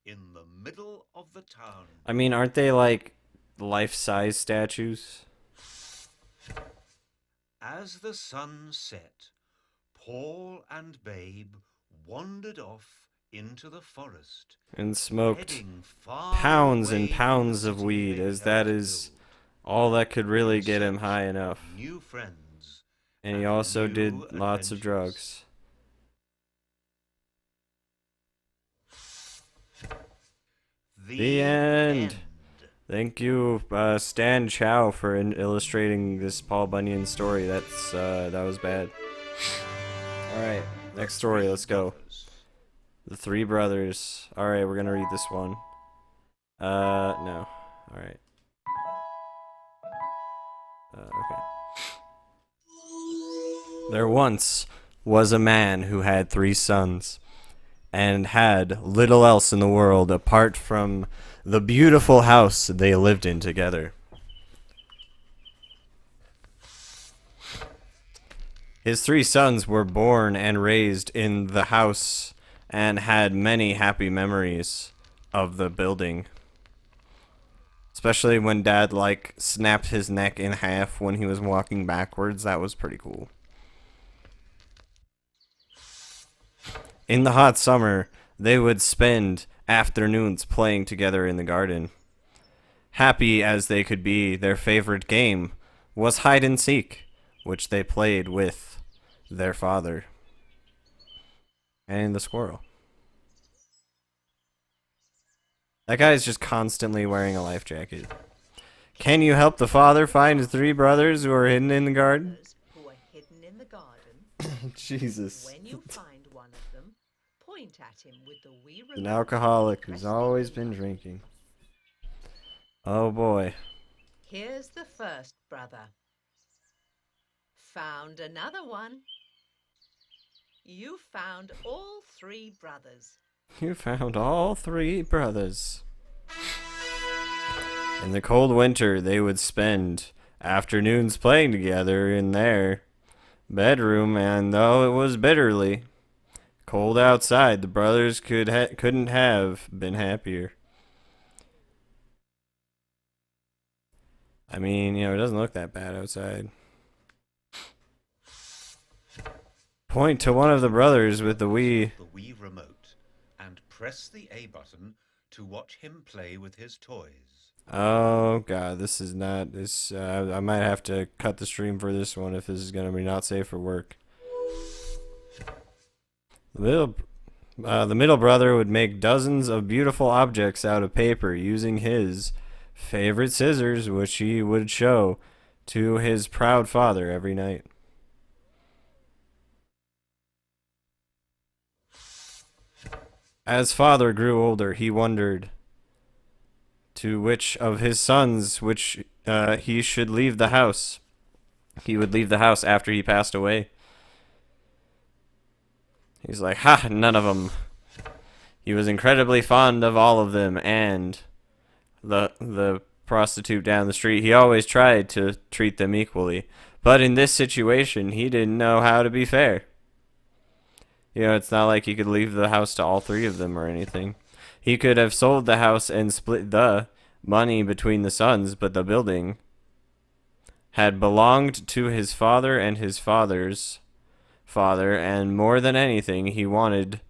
in the middle of the town. I mean, aren't they like life-size statues? As the sun set, Paul and Babe wandered off into the forest, And smoked heading far pounds away and from pounds the of city weed, they as held that to is build, all that could really in get him search high of enough. new friends And he and also new did lots of adventures. drugs. The end. Thank you, Stan Chow, for illustrating this Paul Bunyan story. That was bad. All right, next story. Let's go. The Three Brothers. All right, we're gonna read this one. No. All right. Okay. There once was a man who had 3 sons, and had little else in the world apart from the beautiful house they lived in together. His 3 sons were born and raised in the house and had many happy memories of the building. Especially when Dad, like, snapped his neck in half when he was walking backwards. That was pretty cool. In the hot summer, they would spend afternoons playing together in the garden. Happy as they could be, their favorite game was hide and seek, which they played with their father and the squirrel. That guy's just constantly wearing a life jacket. Can you help the father find his 3 brothers who are hidden in the garden? Who are hidden in the garden. Jesus. When you find one of them, point at him with the wee An remote alcoholic and who's press the always A been button. drinking. Oh boy. Here's the first brother. Found another one. You found all 3 brothers. You found all 3 brothers. In the cold winter, they would spend afternoons playing together in their bedroom, and though it was bitterly cold outside, the brothers couldn't have been happier. I mean, it doesn't look that bad outside. Point to one of the brothers with the Wii. The Wii remote and press the A button to watch him play with his toys. Oh god, this is not this. I might have to cut the stream for this one if this is gonna be not safe for work. The middle brother would make dozens of beautiful objects out of paper using his favorite scissors, which he would show to his proud father every night. As father grew older, he wondered to which of his sons he should leave the house. He would leave the house after he passed away. He's like, ha, none of them. He was incredibly fond of all of them, and the prostitute down the street, he always tried to treat them equally. But in this situation, he didn't know how to be fair. It's not like he could leave the house to all 3 of them or anything. He could have sold the house and split the money between the sons, but the building had belonged to his father and his father's father, and more than anything, he wanted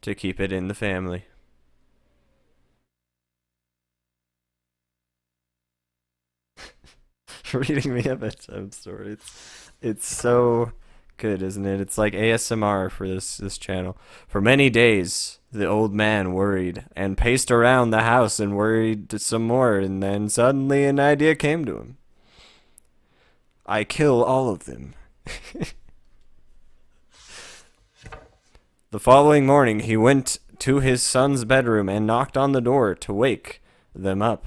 to keep it in the family. reading me a bedtime story. It's so good, isn't it? It's like ASMR for this channel. For many days, the old man worried and paced around the house and worried some more, and then suddenly an idea came to him. I kill all of them. The following morning, he went to his son's bedroom and knocked on the door to wake them up.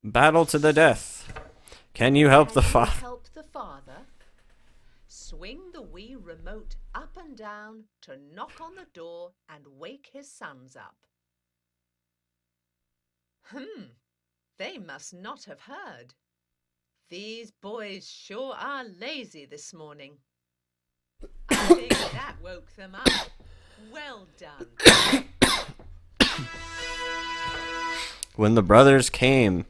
Battle to the death. Can you help the father? Help the father? Swing the Wii remote up and down to knock on the door and wake his sons up. They must not have heard. These boys sure are lazy this morning. I think that woke them up. Well done. When the brothers came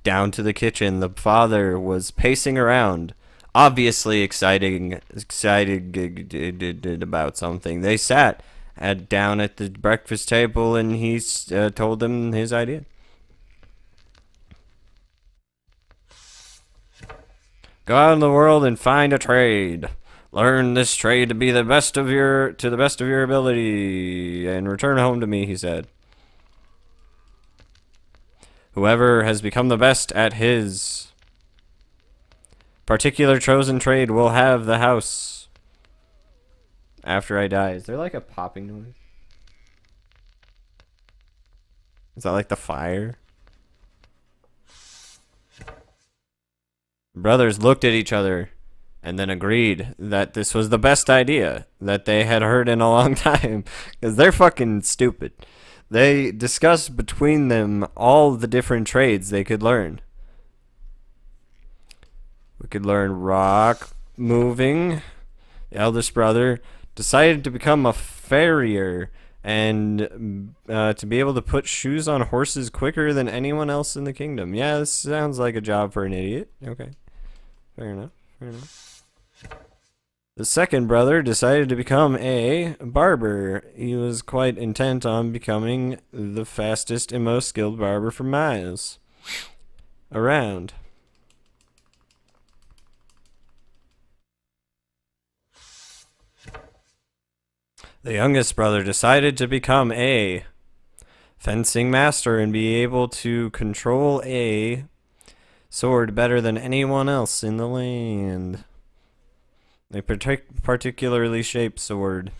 down to the kitchen, the father was pacing around, obviously excited about something. They sat down at the breakfast table, and he told them his idea. Go out in the world and find a trade. Learn this trade to the best of your ability, and return home to me, he said. Whoever has become the best at his particular chosen trade will have the house after I die. Is there like a popping noise? Is that like the fire? Brothers looked at each other and then agreed that this was the best idea that they had heard in a long time, because they're fucking stupid. They discussed between them all the different trades they could learn. We could learn rock moving. The eldest brother decided to become a farrier and to be able to put shoes on horses quicker than anyone else in the kingdom. Yeah, this sounds like a job for an idiot. Okay. Fair enough. The second brother decided to become a barber. He was quite intent on becoming the fastest and most skilled barber for miles around. The youngest brother decided to become a fencing master and be able to control a sword better than anyone else in the land. A particularly shaped sword.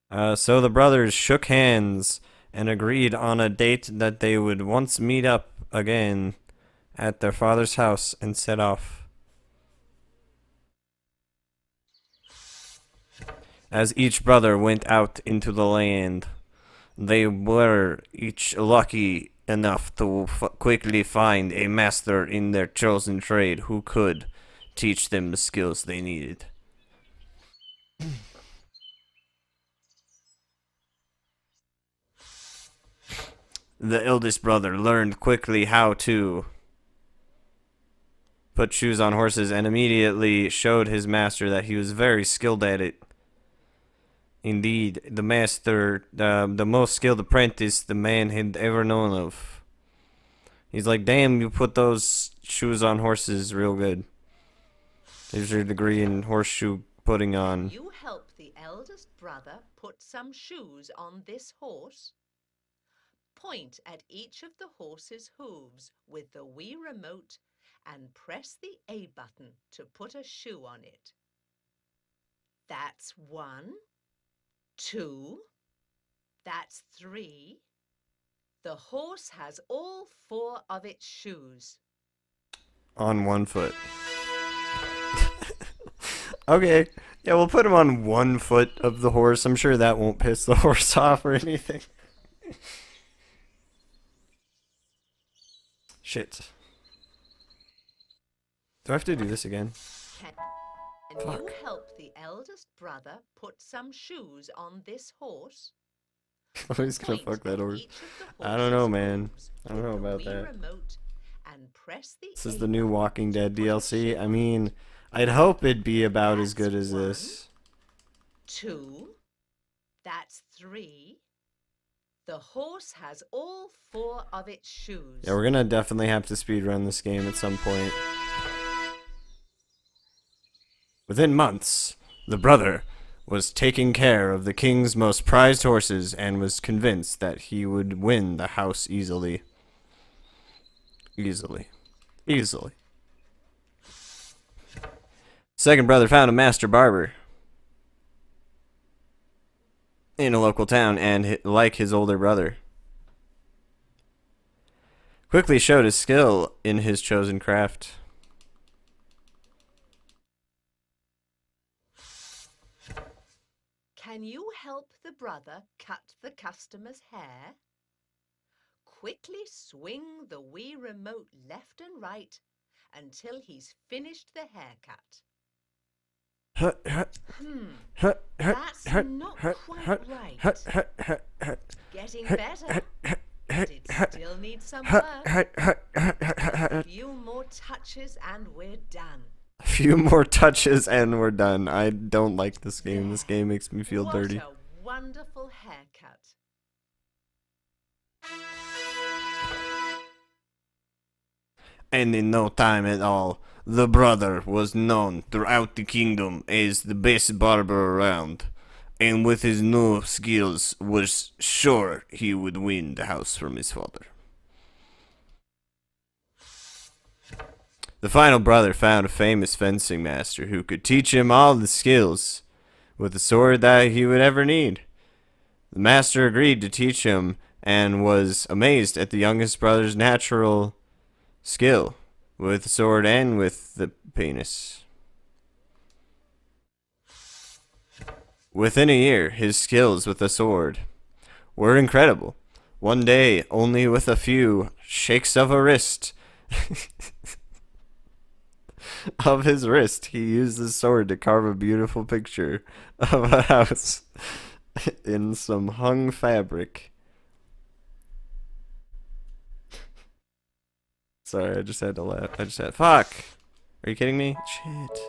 So the brothers shook hands and agreed on a date that they would once meet up again at their father's house and set off. As each brother went out into the land, they were each lucky enough to quickly find a master in their chosen trade who could teach them the skills they needed. The eldest brother learned quickly how to put shoes on horses and immediately showed his master that he was very skilled at it. Indeed, the master, the most skilled apprentice the man had ever known of. He's like, damn, you put those shoes on horses real good. There's your degree in horseshoe putting on. You help the eldest brother put some shoes on this horse. Point at each of the horse's hooves with the Wii remote and press the A button to put a shoe on it. That's 1, 2, that's 3. The horse has all 4 of its shoes. On one foot. Okay. Yeah, we'll put him on one foot of the horse. I'm sure that won't piss the horse off or anything. Shit. Do I have to do this again? Can you help the eldest brother put some shoes on this horse? Oh, he's gonna fuck that horse. I don't know, man. I don't know about that. This is the new Walking Dead DLC. I mean, I'd hope it'd be about as good as this. 2, that's 3. The horse has all 4 of its shoes. Yeah, we're gonna definitely have to speedrun this game at some point. Within months, the brother was taking care of the king's most prized horses and was convinced that he would win the house easily. Easily. Second brother found a master barber in a local town and, like his older brother, quickly showed his skill in his chosen craft. Can you help the brother cut the customer's hair? Quickly swing the wee remote left and right until he's finished the haircut. That's not quite right. Getting better, but it still needs some work. A few more touches and we're done. A few more touches and we're done. I don't like this game. This game makes me feel dirty. What a wonderful haircut. And in no time at all, the brother was known throughout the kingdom as the best barber around, and with his new skills was sure he would win the house from his father. The final brother found a famous fencing master who could teach him all the skills with a sword that he would ever need. The master agreed to teach him and was amazed at the youngest brother's natural skill with the sword and with the penis. Within a year, his skills with the sword were incredible. One day, only with a few shakes of a wrist of his wrist, he used his sword to carve a beautiful picture of a house in some hung fabric. Sorry, I just had to laugh. Fuck! Are you kidding me? Shit.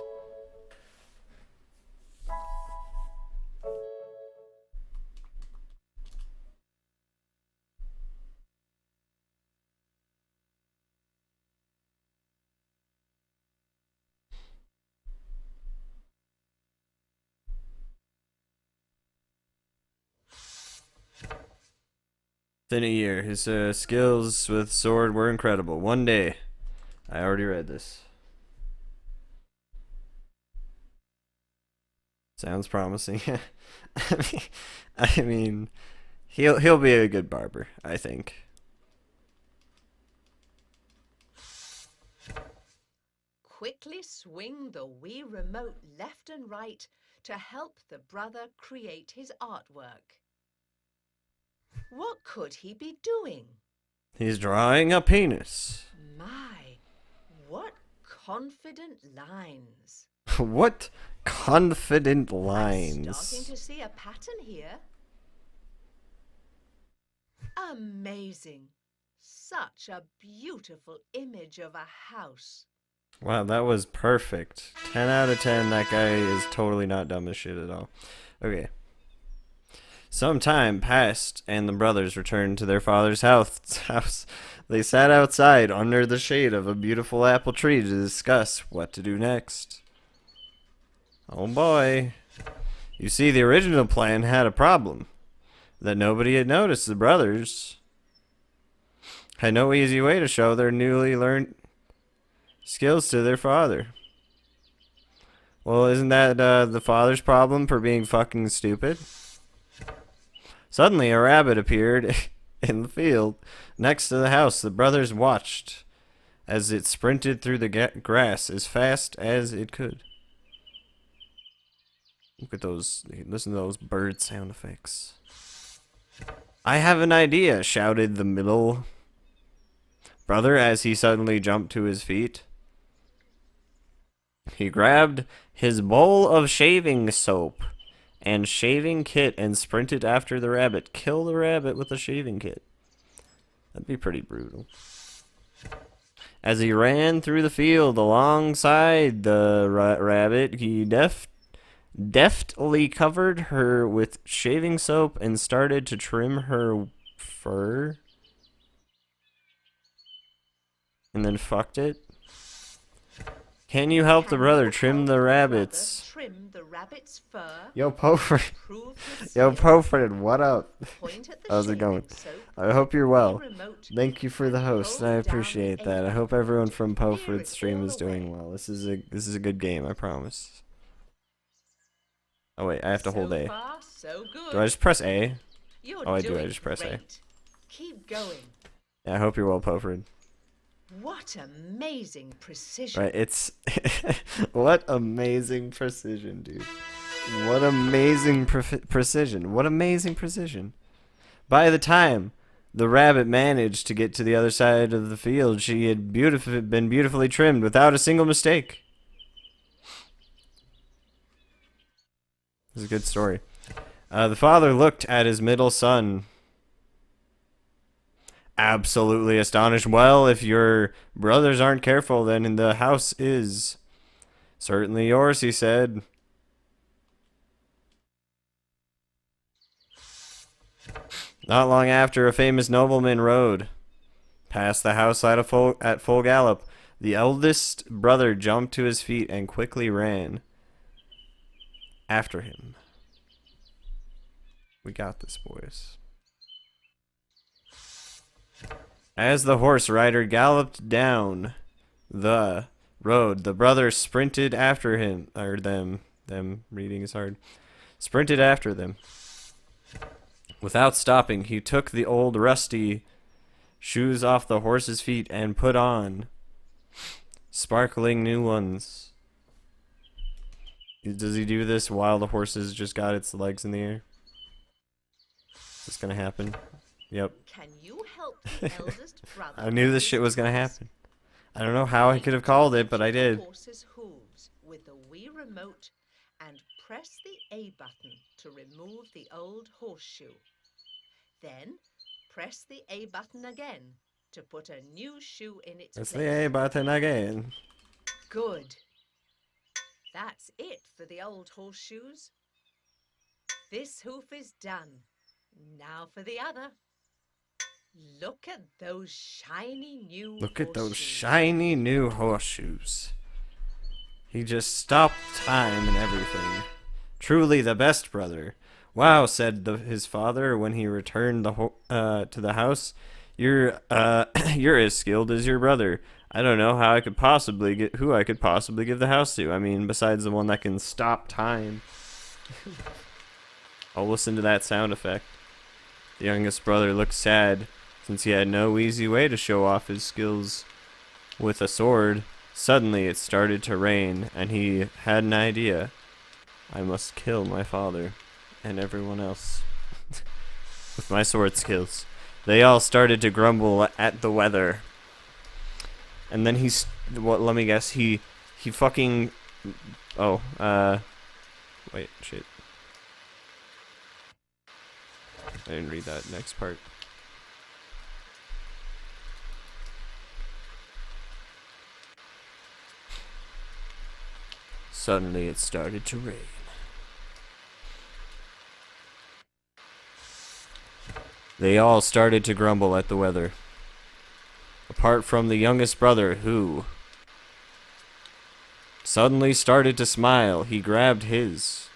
Within a year, his skills with sword were incredible. One day, I already read this. Sounds promising. I mean, he'll be a good barber, I think. Quickly swing the wee remote left and right to help the brother create his artwork. What could he be doing? He's drawing a penis. My, what confident lines. What confident I'm lines. starting to see a pattern here. Amazing. Such a beautiful image of a house. Wow, that was perfect. 10 out of 10. That guy is totally not dumb as shit at all. Okay. Some time passed, and the brothers returned to their father's house. They sat outside under the shade of a beautiful apple tree to discuss what to do next. Oh boy. You see, the original plan had a problem that nobody had noticed. The brothers had no easy way to show their newly learned skills to their father. Well, isn't that the father's problem for being fucking stupid? Suddenly, a rabbit appeared in the field next to the house. The brothers watched as it sprinted through the grass as fast as it could. Look at those, listen to those bird sound effects. I have an idea, shouted the middle brother as he suddenly jumped to his feet. He grabbed his bowl of shaving soap and shaving kit and sprinted after the rabbit. Kill the rabbit with a shaving kit. That'd be pretty brutal. As he ran through the field alongside the rabbit, he deftly covered her with shaving soap and started to trim her fur and then fucked it? Can you help the brother trim the rabbits? Trim the rabbit's fur. Yo, Pofred. Improve his Yo, skill, Pofred, what up? point at the How's it going? shaving soap, I hope you're well. remote, Thank you for the host. I hold down appreciate the that. I A hope button everyone to from clear Pofred's it stream all is doing away. well. This is a good game, I promise. Oh wait, I have to hold So A. far, so good. Do I just press A? You're Oh, I do. I doing just press A. great. Keep going. Yeah, I hope you're well, Pofred. What amazing precision. Right, it's what amazing precision, dude. What amazing precision. What amazing precision. By the time the rabbit managed to get to the other side of the field, she had been beautifully trimmed without a single mistake. This is a good story. The father looked at his middle son, absolutely astonished. Well, if your brothers aren't careful, then the house is certainly yours, he said. Not long after, a famous nobleman rode past the house at full gallop. The eldest brother jumped to his feet and quickly ran after him. We got this, boys. As the horse rider galloped down the road, the brother sprinted after him, or them reading is hard, sprinted after them. Without stopping, he took the old rusty shoes off the horse's feet and put on sparkling new ones. Does he do this while the horse has just got its legs in the air? Is this gonna happen? Yep. Can you help the eldest brother? I knew this shit was gonna happen. I don't know how I could have called it, but I did. Horse's hooves with the Wii remote and press the A button to remove the old horseshoe. Then press the A button again to put a new shoe in its Press place. the A button again. Good. That's it for the old horseshoes. This hoof is done. Now for the other. Look at those shiny new Look at those horseshoes. shiny new horseshoes. He just stopped time and everything. Truly the best brother. Wow, said his father when he returned to the house. You're as skilled as your brother. I don't know how I could possibly who I could possibly give the house to. I mean, besides the one that can stop time. I'll listen to that sound effect. The youngest brother looked sad, since he had no easy way to show off his skills with a sword. Suddenly it started to rain, and he had an idea. I must kill my father and everyone else with my sword skills. They all started to grumble at the weather. And then let me guess, he fucking, wait, shit. I didn't read that next part. Suddenly it started to rain. They all started to grumble at the weather. Apart from the youngest brother, who suddenly started to smile. He grabbed his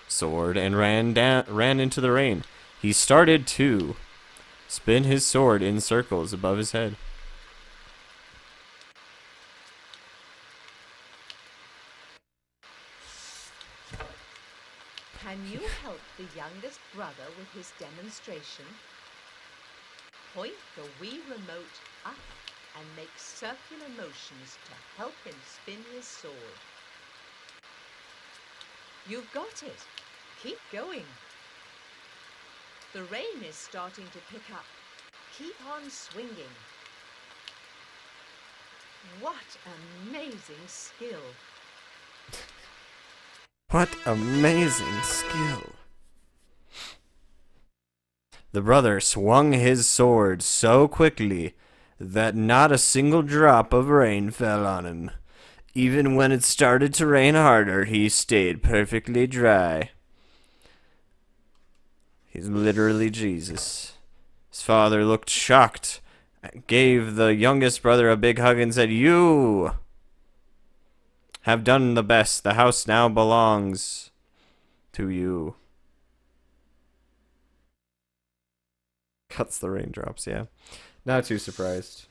sword and ran into the rain. He started to spin his sword in circles above his head. Can you help the youngest brother with his demonstration? Point the Wii remote up and make circular motions to help him spin his sword. You've got it. Keep going. The rain is starting to pick up. Keep on swinging. What amazing skill. What amazing skill. The brother swung his sword so quickly that not a single drop of rain fell on him. Even when it started to rain harder, he stayed perfectly dry. He's literally Jesus. His father looked shocked, gave the youngest brother a big hug, and said, "You have done the best. The house now belongs to you." Cuts the raindrops, yeah. Not too surprised.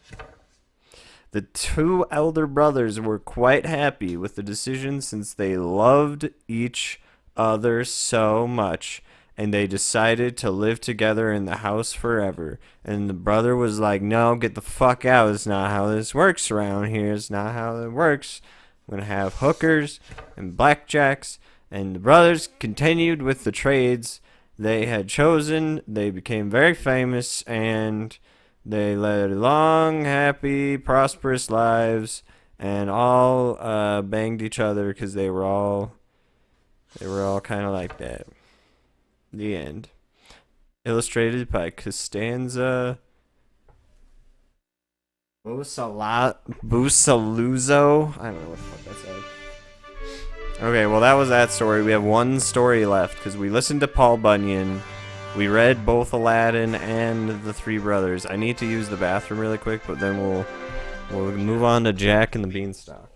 The two elder brothers were quite happy with the decision since they loved each other so much, and they decided to live together in the house forever. And the brother was like, "No, get the fuck out. It's not how this works around here. It's not how it works. I'm going to have hookers and blackjacks." And the brothers continued with the trades they had chosen. They became very famous, and they led long, happy, prosperous lives, and all banged each other because they were all kind of like that. The end. Illustrated by Costanza Busaluzzo. I don't know what the fuck that said. Okay, well that was that story. We have one story left because we listened to Paul Bunyan. We read both Aladdin and The Three Brothers. I need to use the bathroom really quick, but then we'll move on to Jack and the Beanstalk.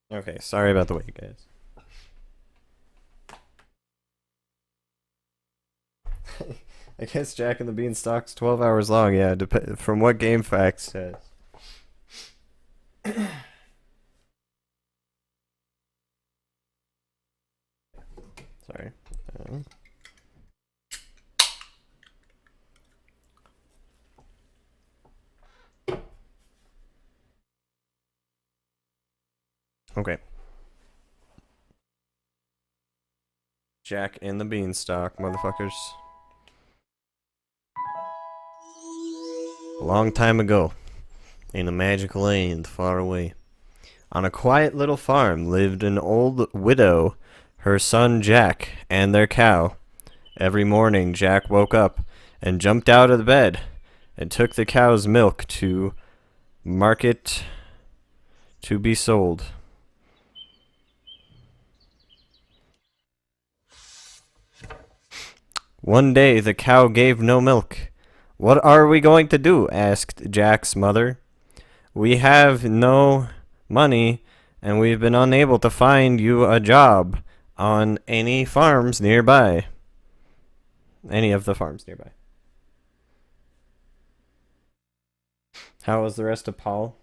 Okay, sorry about the wait, guys. I guess Jack and the Beanstalk's 12 hours long, yeah, from what GameFAQs says. Sorry. Okay. Jack and the Beanstalk, motherfuckers. A long time ago, in a magical land far away, On a quiet little farm lived an old widow, her son Jack, and their cow. Every morning Jack woke up and jumped out of the bed and took the cow's milk to market to be sold. One day the cow gave no milk. "What are we going to do?" asked Jack's mother. "We have no money, and we've been unable to find you a job on any farms nearby." Any of the farms nearby. How was the rest of Paul?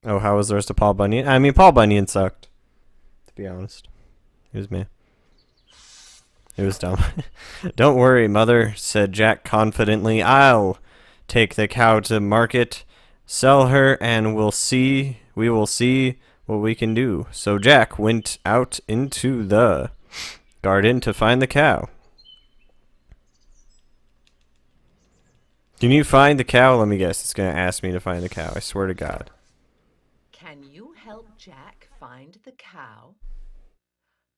Oh, how was the rest of Paul Bunyan? I mean, Paul Bunyan sucked, to be honest. He was meh. It was dumb. "Don't worry, mother," said Jack confidently. "I'll take the cow to market, sell her, and we will see what we can do." So Jack went out into the garden to find the cow. Can you find the cow? Let me guess. It's going to ask me to find the cow. I swear to God. Can you help Jack find the cow?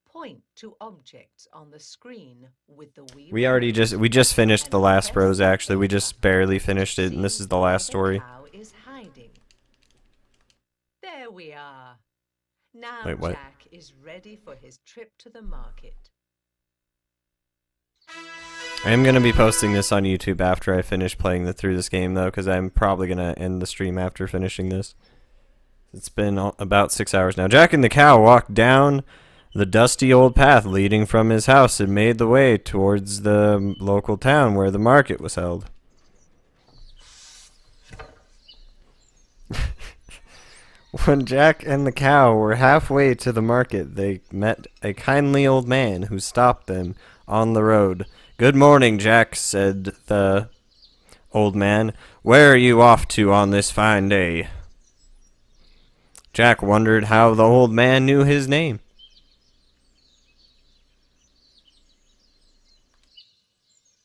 Point to objects on the screen with the wheel. We just finished the last prose, actually. We just barely finished it, and this is the last story. The cow is hiding. There we are. Now Wait, what? Jack is ready for his trip to the market. I am going to be posting this on YouTube after I finish playing through this game, though, because I'm probably going to end the stream after finishing this. It's been about 6 hours now. Jack and the cow walked down the dusty old path leading from his house and made the way towards the local town where the market was held. When Jack and the cow were halfway to the market, they met a kindly old man who stopped them on the road. "Good morning, Jack," said the old man. "Where are you off to on this fine day?" Jack wondered how the old man knew his name.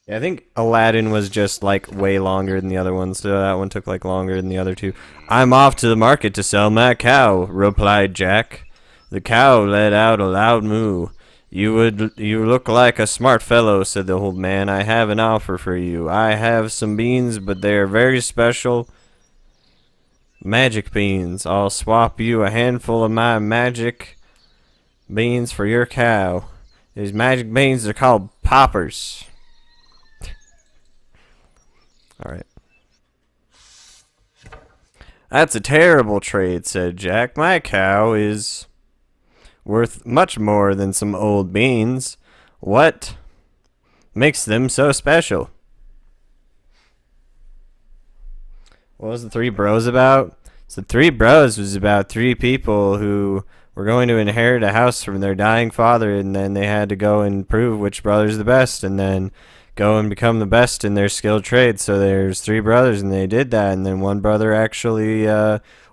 Yeah, I think Aladdin was just like way longer than the other ones, so that one took like longer than the other two. "I'm off to the market to sell my cow," replied Jack. The cow let out a loud moo. You look like a smart fellow," said the old man. "I have an offer for you. I have some beans, but they are very special magic beans. I'll swap you a handful of my magic beans for your cow. These magic beans are called poppers." Alright. "That's a terrible trade," said Jack. "My cow is worth much more than some old beans. What makes them so special?" What was the Three Bros about? So Three Bros was about three people who were going to inherit a house from their dying father, and then they had to go and prove which brother's the best, and then go and become the best in their skilled trade. So there's three brothers, and they did that, and then one brother actually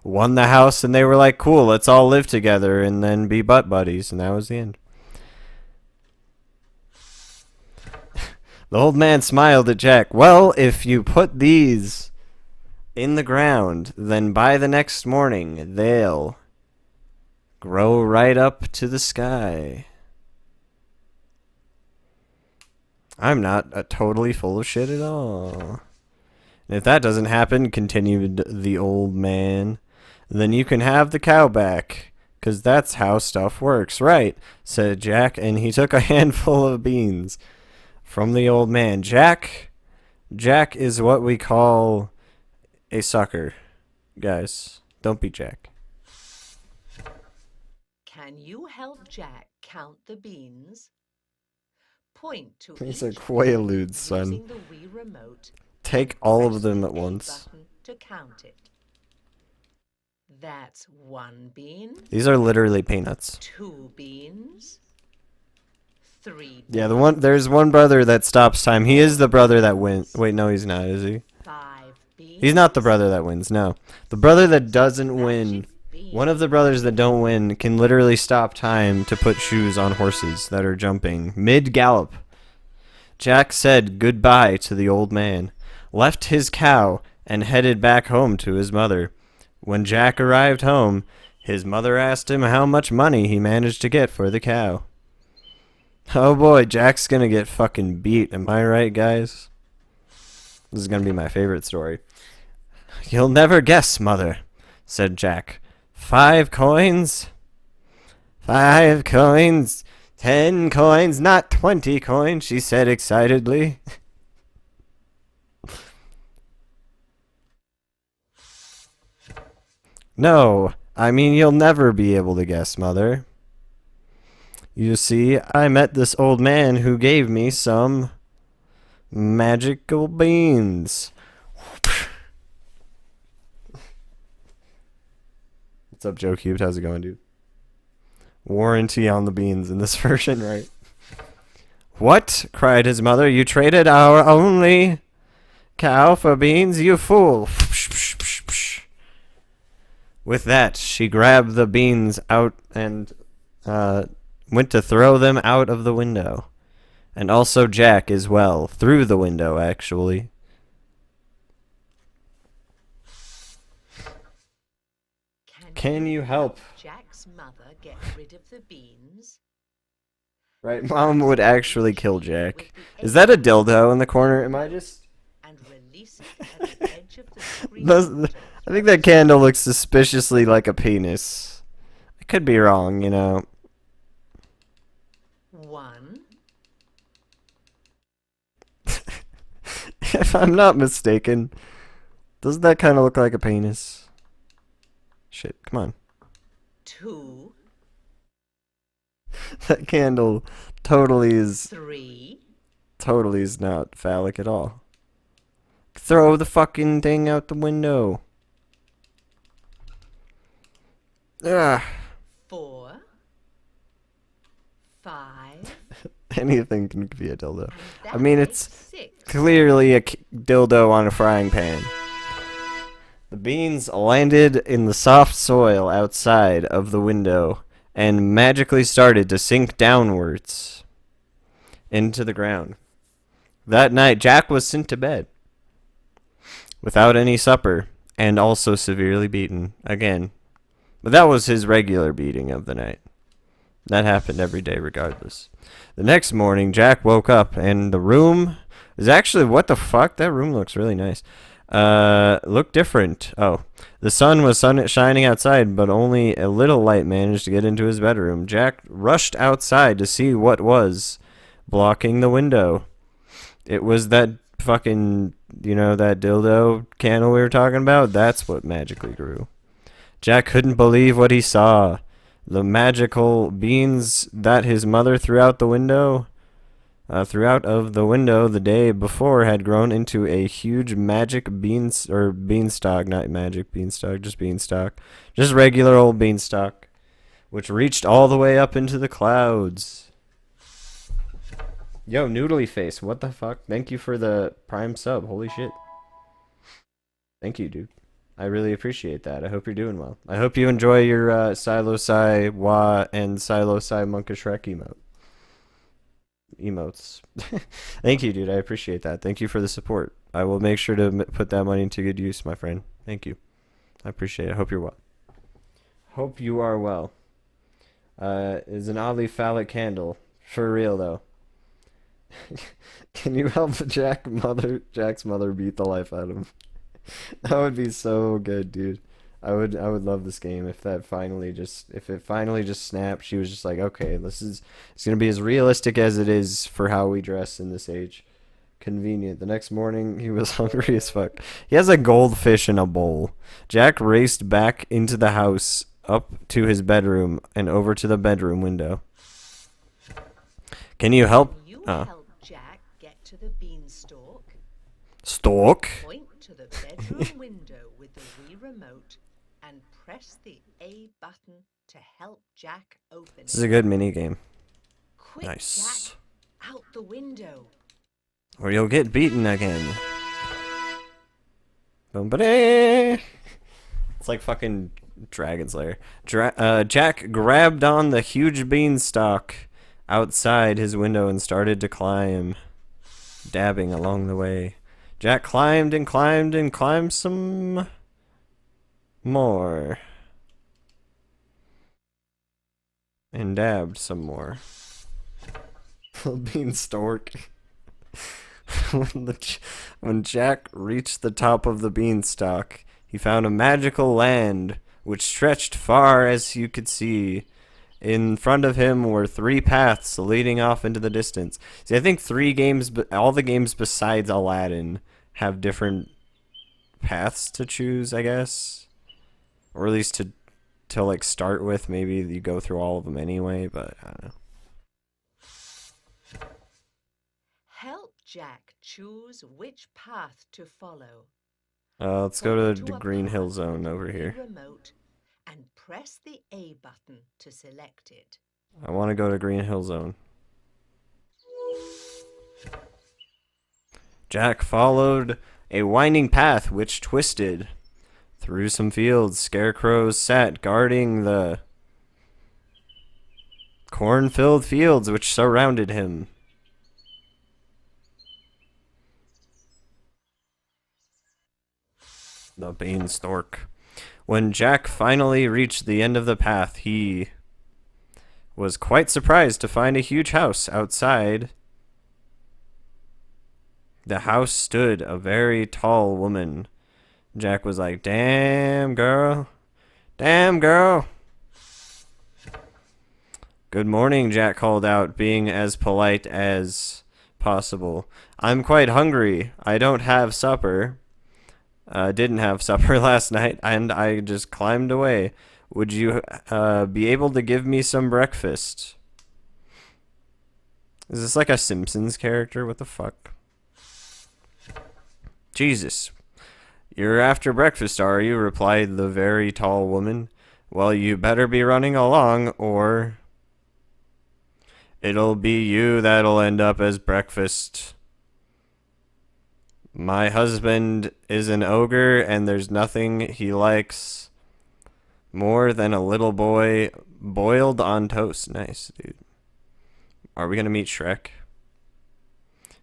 won the house, and they were like, "Cool, let's all live together and then be butt buddies," and that was the end. The old man smiled at Jack. "Well, if you put these in the ground, then by the next morning they'll grow right up to the sky." I'm not totally full of shit at all. "And if that doesn't happen," continued the old man, "then you can have the cow back, 'cause that's how stuff works." "Right," said Jack, and he took a handful of beans from the old man. Jack is what we call a sucker. Guys, don't be Jack. Can you help Jack count the beans? Point to He's each a Quaalude, bean son. using the Wii remote. Take all Press of them the at A once. button to count it. That's one bean, These are literally peanuts. 2 beans, 3 Yeah, there's one brother that stops time. He is the brother that wins. Wait, no, he's not, is he? 5 beans. He's not the brother that wins, no. The brother that doesn't win, one of the brothers that don't win can literally stop time to put shoes on horses that are jumping mid-gallop. Jack said goodbye to the old man, left his cow, and headed back home to his mother. When Jack arrived home, his mother asked him how much money he managed to get for the cow. Oh boy, Jack's gonna get fucking beat. Am I right, guys? This is gonna be my favorite story. You'll never guess, mother, said Jack. 5 coins? 5 coins? 10 coins, not 20 coins, she said excitedly. No, I mean you'll never be able to guess, mother. You see, I met this old man who gave me some magical beans. What's up, Joe Cubed? How's it going, dude? Warranty on the beans in this version, right? What? Cried his mother. You traded our only cow for beans, you fool. With that, she grabbed the beans out and went to throw them out of the window. And also Jack as well, through the window, actually. Can you help Jack's mother get rid of the beans? Right, Mom would actually kill Jack. Is that a dildo in the corner? Am I just... And release it at the edge of the screen. I think that candle looks suspiciously like a penis. I could be wrong, you know. 1. If I'm not mistaken, doesn't that kind of look like a penis? Shit, come on. 2. That candle totally is 3. not phallic at all. Throw the fucking thing out the window. Ugh. 4. 5. Anything can be a dildo. And I mean, that it's makes 6. clearly a dildo on a frying pan. The beans landed in the soft soil outside of the window and magically started to sink downwards into the ground. That night, Jack was sent to bed without any supper and also severely beaten again. But that was his regular beating of the night. That happened every day regardless. The next morning, Jack woke up and the room is actually, what the fuck? That room looks really nice. Looked different. Oh, the sun was shining outside, but only a little light managed to get into his bedroom. Jack rushed outside to see what was blocking the window. It was that fucking, you know, that dildo candle we were talking about? That's what magically grew. Jack couldn't believe what he saw. The magical beans that his mother threw out the window, the day before had grown into a huge magic beanstalk, not magic beanstalk, just beanstalk, just regular old beanstalk, which reached all the way up into the clouds. Yo, Noodly Face, what the fuck? Thank you for the Prime sub. Holy shit. Thank you, dude. I really appreciate that. I hope you're doing well. I hope you enjoy your Silo Sai Wa and Silo Sai Monka Shrek emotes. Thank you, dude. I appreciate that. Thank you for the support. I will make sure to put that money into good use, my friend. Thank you. I appreciate it. I hope you're well. Hope you are well. Is an oddly phallic candle. For real, though. Can you help Jack's mother beat the life out of him? That would be so good, dude. I would love this game if it finally just snapped. She was just like, okay, it's gonna be as realistic as it is for how we dress in this age. Convenient. The next morning, he was hungry as fuck. He has a goldfish in a bowl. Jack raced back into the house, up to his bedroom, and over to the bedroom window. Can you help? Help Jack get to the beanstalk. Stalk? Point to the bedroom window with the Wii remote and press the A button to help Jack open This is a good mini game. Quick, Nice. Jack, out the window. Or you'll get beaten again. Boom-ba-dee. It's like fucking Dragon's Lair. Jack grabbed on the huge beanstalk outside his window and started to climb, dabbing along the way. Jack climbed and climbed and climbed some more. And dabbed some more. Beanstalk. When Jack reached the top of the beanstalk, he found a magical land which stretched far as you could see. In front of him were 3 paths leading off into the distance. See, I think 3 games, all the games besides Aladdin have different paths to choose, I guess. Or at least to like start with. Maybe you go through all of them anyway, but I don't know. Help Jack choose which path to follow. Let's go to Point the a Green Hill path Zone with the over Wii here. remote and press the A button to select it. I want to go to Green Hill Zone. Jack followed a winding path which twisted. Through some fields, scarecrows sat guarding the corn-filled fields which surrounded him. The Beanstalk. When Jack finally reached the end of the path, he was quite surprised to find a huge house outside. The house stood a very tall woman. Jack was like, "Damn, girl. Damn, girl." "Good morning," Jack called out, being as polite as possible. "I'm quite hungry. I don't have supper. Didn't have supper last night, and I just climbed away. Would you be able to give me some breakfast?" Is this like a Simpsons character? What the fuck? "Jesus. You're after breakfast, are you?" replied the very tall woman. "Well, you better be running along, or it'll be you that'll end up as breakfast. My husband is an ogre, and there's nothing he likes more than a little boy boiled on toast." Nice, dude. Are we gonna meet Shrek?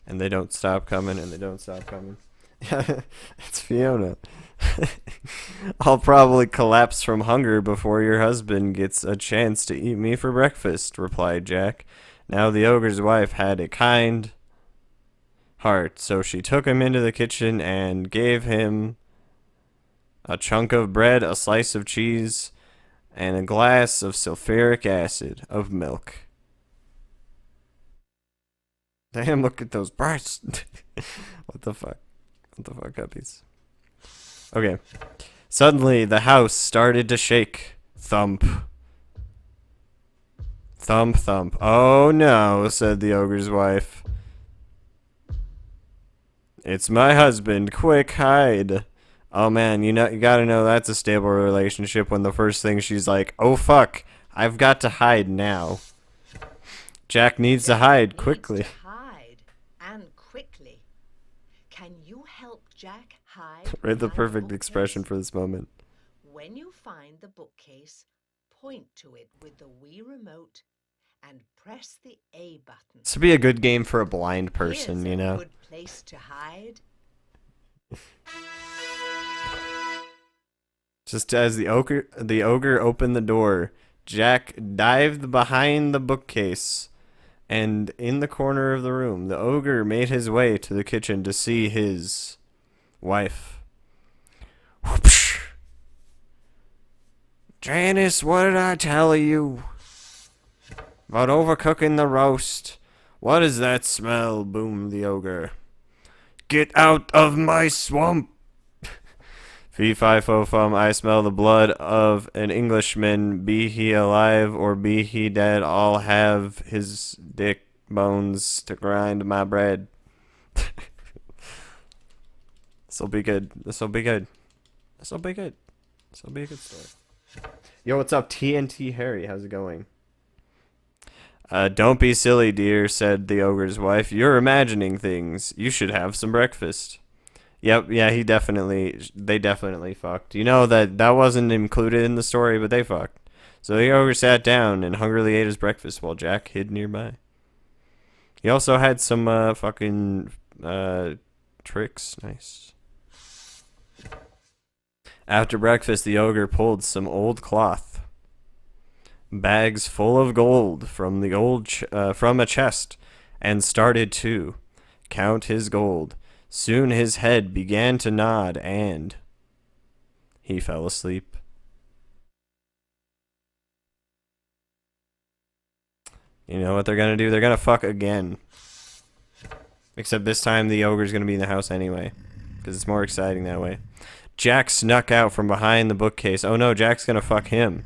And they don't stop coming, and they don't stop coming. It's Fiona. "I'll probably collapse from hunger before your husband gets a chance to eat me for breakfast," replied Jack. Now the ogre's wife had a kind heart, so she took him into the kitchen and gave him a chunk of bread, a slice of cheese, and a glass of sulfuric acid of milk. Damn, look at those breasts. What the fuck? What the fuck, guppies? Okay. Suddenly, the house started to shake. Thump. Thump, thump. "Oh no," said the ogre's wife. "It's my husband. Quick, hide." Oh man, you gotta know that's a stable relationship when the first thing she's like, "Oh fuck, I've got to hide now." Jack needs to hide quickly. Hide, and quickly. Can you help Jack hide? Read the behind perfect bookcase? expression for this moment. When you find the bookcase, point to it with the Wii remote and press the A button. This would be a good game for a blind person, Here's you a know? good place to hide. Just as the ogre opened the door, Jack dived behind the bookcase, and in the corner of the room, the ogre made his way to the kitchen to see his wife. Whoopsh. "Janice, what did I tell you about overcooking the roast? What is that smell?" boomed the ogre. "Get out of my swamp!" "Fee fi fo fum, I smell the blood of an Englishman. Be he alive or be he dead, I'll have his dick bones to grind my bread." This'll be good. This'll be good. This'll be good. This'll be a good story. Yo, what's up, TNT Harry? How's it going? "Don't be silly, dear," said the ogre's wife. "You're imagining things. You should have some breakfast." Yep, yeah, they definitely fucked. You know that wasn't included in the story, but they fucked. So the ogre sat down and hungrily ate his breakfast while Jack hid nearby. He also had some fucking tricks. Nice. After breakfast, the ogre pulled some old cloth, bags full of gold from from a chest, and started to count his gold. Soon his head began to nod, and he fell asleep. You know what they're gonna do? They're gonna fuck again. Except this time the ogre's gonna be in the house anyway, because it's more exciting that way. Jack snuck out from behind the bookcase. Oh no, Jack's gonna fuck him.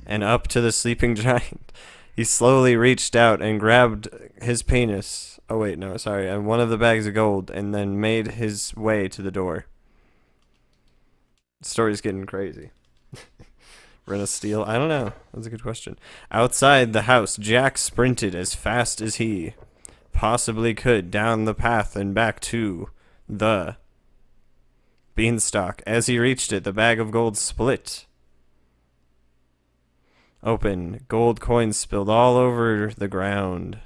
And up to the sleeping giant. He slowly reached out and grabbed his penis. Oh wait, no, sorry. And one of the bags of gold, and then made his way to the door. The story's getting crazy. We're gonna steal? I don't know. That's a good question. Outside the house, Jack sprinted as fast as he possibly could down the path and back to the Beanstalk. As he reached it, the bag of gold split open. Gold coins spilled all over the ground.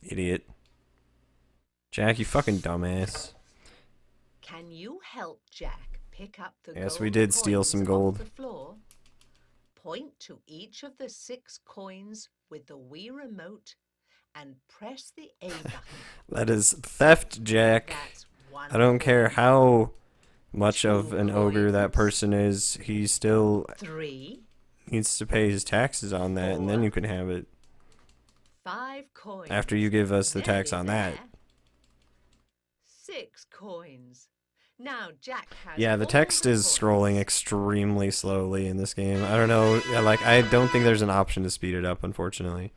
Idiot. Jack, you fucking dumbass. Can you help Jack pick up the Yes, gold we did steal coins some off gold. the floor? Point to each of the 6 coins with the Wii remote and press the A button. That is theft, Jack. That's one I don't care coin. how much of 2 an ogre that coins. person is. He still 3, needs to pay his taxes on that, and then you can have it. 5 coins. After you give us the tax Nearly on that. there. 6 coins. Now Jack has Yeah, the all text the is coins. scrolling extremely slowly in this game. I don't know. Like, I don't think there's an option to speed it up, unfortunately.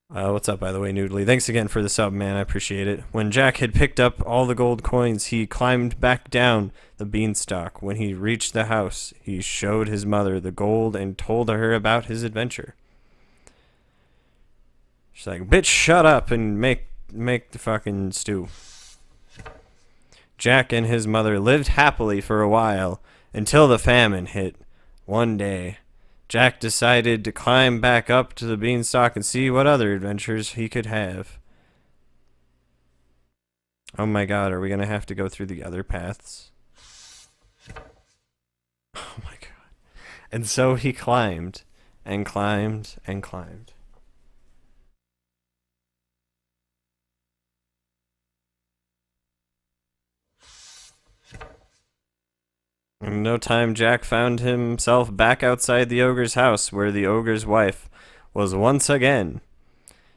What's up, by the way, Noodly? Thanks again for the sub, man. I appreciate it. When Jack had picked up all the gold coins, he climbed back down the beanstalk. When he reached the house, he showed his mother the gold and told her about his adventure. She's like, bitch, shut up and make the fucking stew. Jack and his mother lived happily for a while until the famine hit. One day, Jack decided to climb back up to the beanstalk and see what other adventures he could have. Oh my god, are we gonna have to go through the other paths? Oh my god. And so he climbed and climbed and climbed. In no time, Jack found himself back outside the ogre's house, where the ogre's wife was once again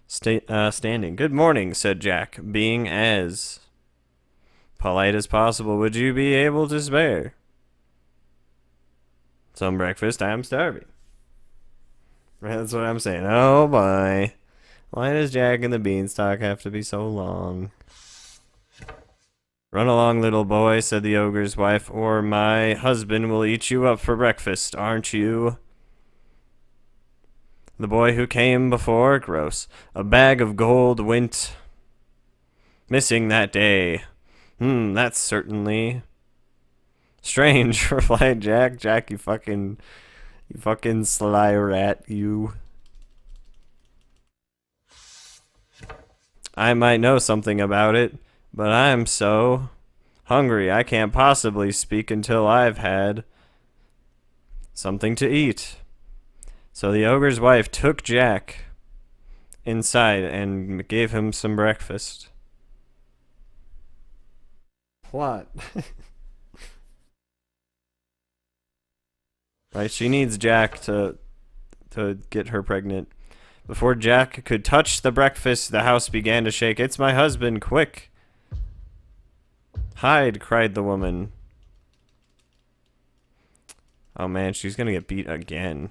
standing. Good morning, said Jack, being as polite as possible. Would you be able to spare some breakfast? I'm starving. That's what I'm saying. Oh boy. Why does Jack and the Beanstalk have to be so long? Run along, little boy, said the ogre's wife, or my husband will eat you up for breakfast, aren't you? The boy who came before, gross. A bag of gold went missing that day. That's certainly strange, replied Jack. Jack, you fucking sly rat, you. I might know something about it. But I'm so hungry, I can't possibly speak until I've had something to eat. So the ogre's wife took Jack inside and gave him some breakfast. What? Right, she needs Jack to get her pregnant. Before Jack could touch the breakfast, the house began to shake. It's my husband, quick! Hide, cried the woman. Oh man, she's gonna get beat again.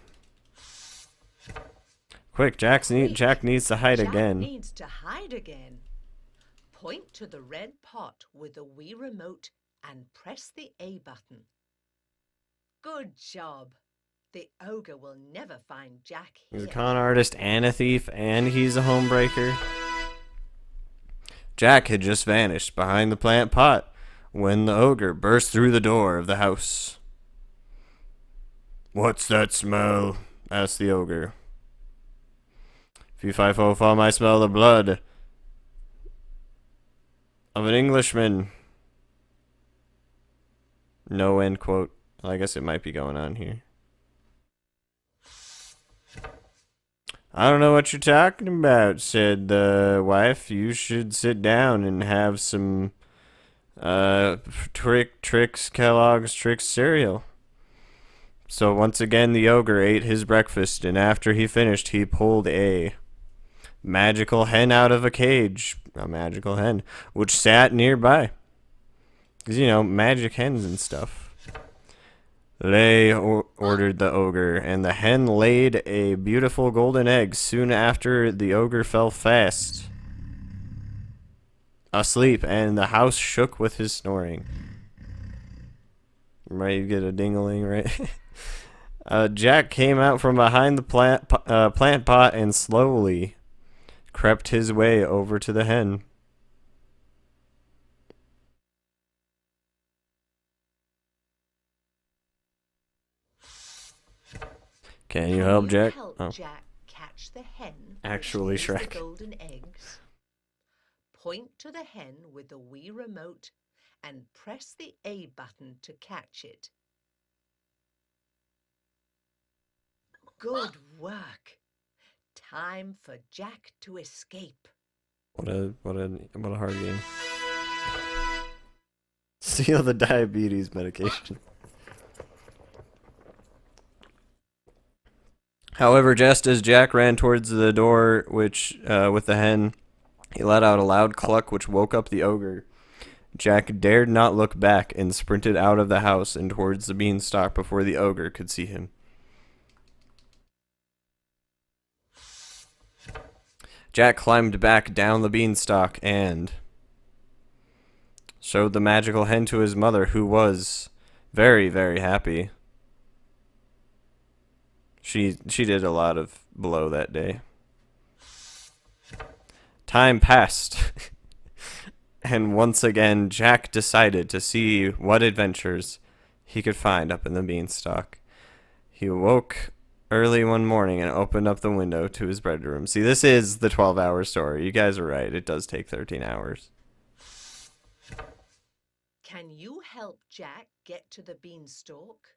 Quick, Jack needs to hide again. Jack needs to hide again. Point to the red pot with the Wii remote and press the A button. Good job. The ogre will never find Jack here. He's a con artist and a thief, and he's a homebreaker. Jack had just vanished behind the plant pot when the ogre burst through the door of the house. What's that smell? Asked the ogre. Fee-fi-fo fum, I smell the blood of an Englishman. No end quote. Well, I guess it might be going on here. I don't know what you're talking about, said the wife. You should sit down and have some Trix Kellogg's Trix cereal. So once again the ogre ate his breakfast, and after he finished he pulled a magical hen out of a cage. A magical hen, which sat nearby. 'Cause, you know, magic hens and stuff. Lay, ordered the ogre, and the hen laid a beautiful golden egg. Soon after, the ogre fell fast asleep, and the house shook with his snoring. Right, you get a ding-a-ling, right? Jack came out from behind the plant pot and slowly crept his way over to the hen. Can you help Jack? Help Jack catch the hen? Actually, which lays Shrek. The golden eggs. Point to the hen with the Wii remote and press the A button to catch it. Good work. Time for Jack to escape. What a hard game. Steal the diabetes medication. However, just as Jack ran towards the door, which with the hen, he let out a loud cluck which woke up the ogre. Jack dared not look back and sprinted out of the house and towards the beanstalk before the ogre could see him. Jack climbed back down the beanstalk and showed the magical hen to his mother, who was very, very happy. She did a lot of blow that day. Time passed. And once again, Jack decided to see what adventures he could find up in the beanstalk. He woke early one morning and opened up the window to his bedroom. See, this is the 12-hour story. You guys are right. It does take 13 hours. Can you help Jack get to the beanstalk?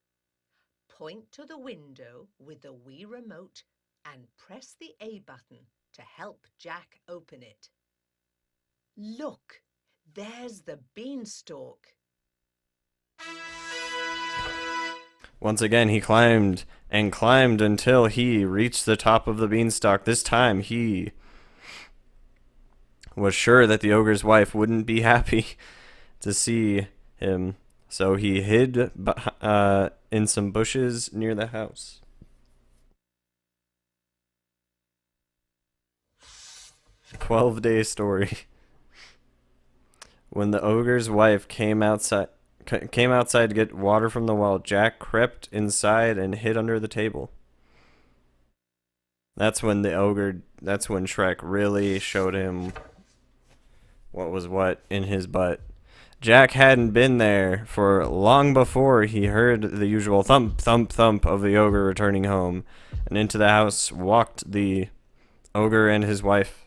Point to the window with the Wii remote and press the A button to help Jack open it. Look, there's the beanstalk. Once again, he climbed and climbed until he reached the top of the beanstalk. This time, he was sure that the ogre's wife wouldn't be happy to see him, so he hid in some bushes near the house. "12-day story." When the ogre's wife came outside to get water from the well, Jack crept inside and hid under the table. That's when Shrek really showed him what was what in his butt. Jack hadn't been there for long before he heard the usual thump, thump, thump of the ogre returning home, and into the house walked the ogre and his wife.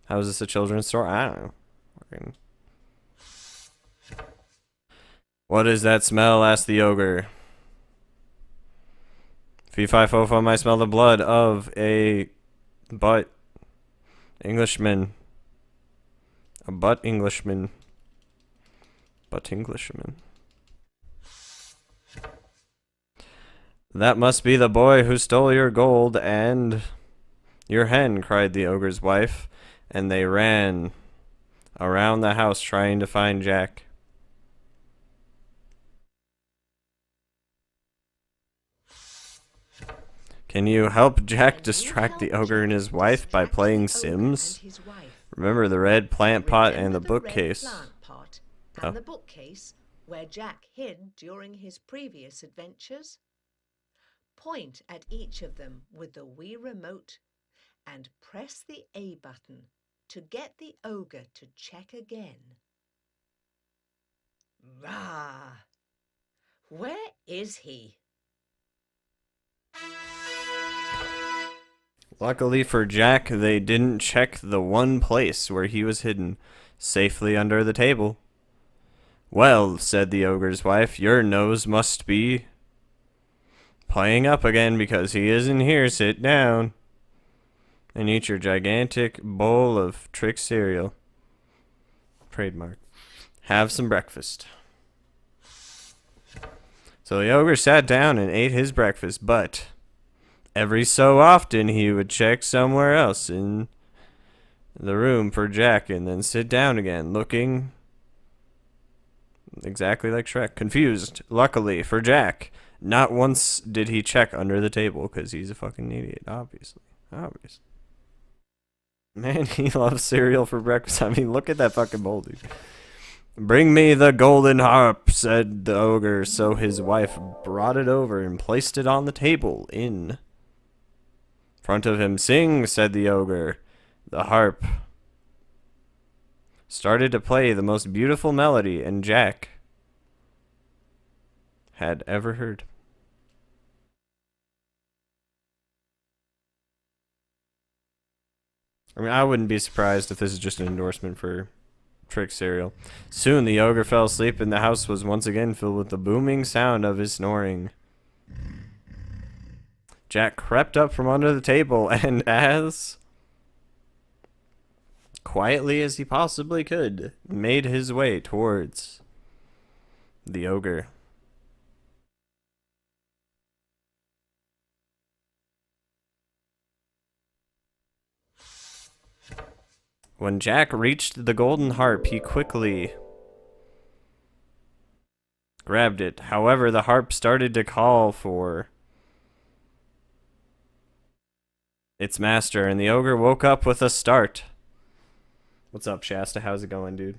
How is this a children's story? I don't know. "What is that smell?" asked the ogre. "Fee-fi-fo-fum, I smell the blood of a butt Englishman. A butt Englishman. Butt Englishman. That must be the boy who stole your gold and your hen," cried the ogre's wife, and they ran around the house trying to find Jack. Can you help Jack distract the ogre and his wife by playing Sims? Remember the red plant pot and the bookcase. And the bookcase where Jack hid during his previous adventures? Point at each of them with the Wii remote and press the A button to get the ogre to check again. Rah! Where is he? Luckily for Jack, they didn't check the one place where he was hidden, safely under the table. Well, said the ogre's wife, your nose must be playing up again because he isn't here. Sit down and eat your gigantic bowl of trick cereal. Trademark. Have some breakfast. So the ogre sat down and ate his breakfast, but every so often he would check somewhere else in the room for Jack and then sit down again, looking exactly like Shrek. Confused. Luckily for Jack, not once did he check under the table because he's a fucking idiot, obviously. Man, he loves cereal for breakfast. I mean, look at that fucking bowl, dude. Bring me the golden harp, said the ogre. So his wife brought it over and placed it on the table in front of him. Sing, said the ogre. The harp started to play the most beautiful melody, and Jack had ever heard. I mean, I wouldn't be surprised if this is just an endorsement for trick cereal. Soon the ogre fell asleep, and the house was once again filled with the booming sound of his snoring. Jack crept up from under the table and, as quietly as he possibly could, made his way towards the ogre. When Jack reached the golden harp, he quickly grabbed it. However, the harp started to call for its master, and the ogre woke up with a start. What's up, Shasta? How's it going, dude?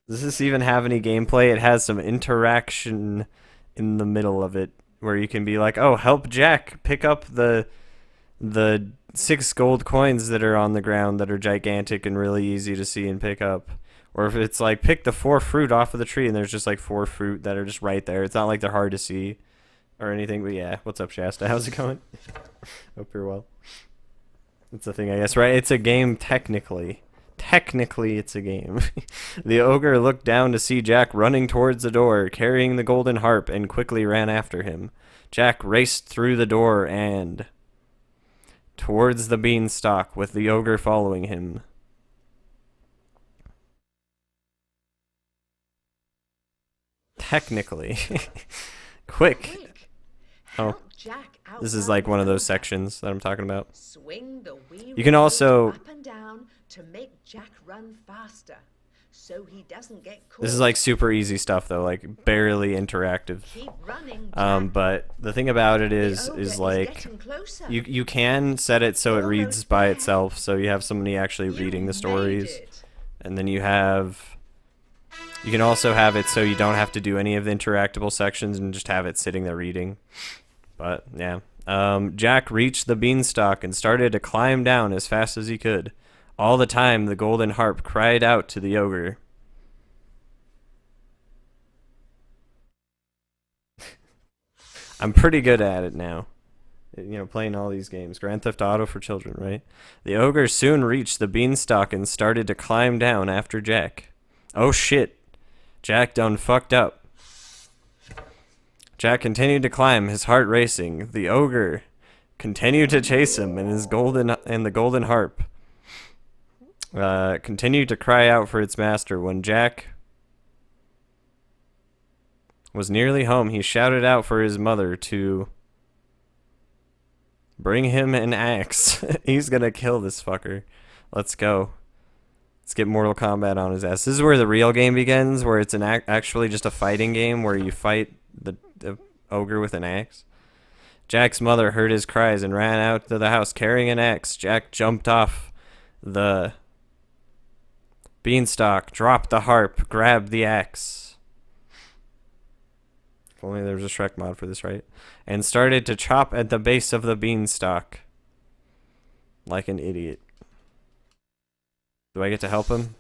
Does this even have any gameplay? It has some interaction in the middle of it where you can be like, oh, help Jack pick up the 6 gold coins that are on the ground that are gigantic and really easy to see and pick up. Or if it's like, pick the 4 fruit off of the tree, and there's just like 4 fruit that are just right there. It's not like they're hard to see or anything, but yeah. What's up, Shasta? How's it going? Hope you're well. That's the thing, I guess, right? It's a game technically. Technically, it's a game. The ogre looked down to see Jack running towards the door, carrying the golden harp, and quickly ran after him. Jack raced through the door and towards the beanstalk, with the ogre following him. Technically. Quick. Oh, this is like one of those sections that I'm talking about. Swing the wee You can also up and down to make Jack run faster, so he doesn't get caught. This is like super easy stuff though, like barely interactive. Keep running, Jack. But the thing about it is like you can set it so it reads by itself, so you have somebody actually reading the stories, and then you can also have it so you don't have to do any of the interactable sections and just have it sitting there reading. But yeah, Jack reached the beanstalk and started to climb down as fast as he could. All the time, the golden harp cried out to the ogre. I'm pretty good at it now. You know, playing all these games. Grand Theft Auto for children, right? The ogre soon reached the beanstalk and started to climb down after Jack. Oh shit. Jack done fucked up. Jack continued to climb, his heart racing. The ogre continued to chase him, and the golden harp continued to cry out for its master. When Jack was nearly home, he shouted out for his mother to bring him an axe. He's gonna kill this fucker. Let's go. Let's get Mortal Kombat on his ass. This is where the real game begins, where it's actually just a fighting game where you fight the ogre with an axe. Jack's mother heard his cries and ran out to the house carrying an axe. Jack jumped off the beanstalk, dropped the harp, grabbed the axe. If only there was a Shrek mod for this, right? And started to chop at the base of the beanstalk like an idiot. Do I get to help him?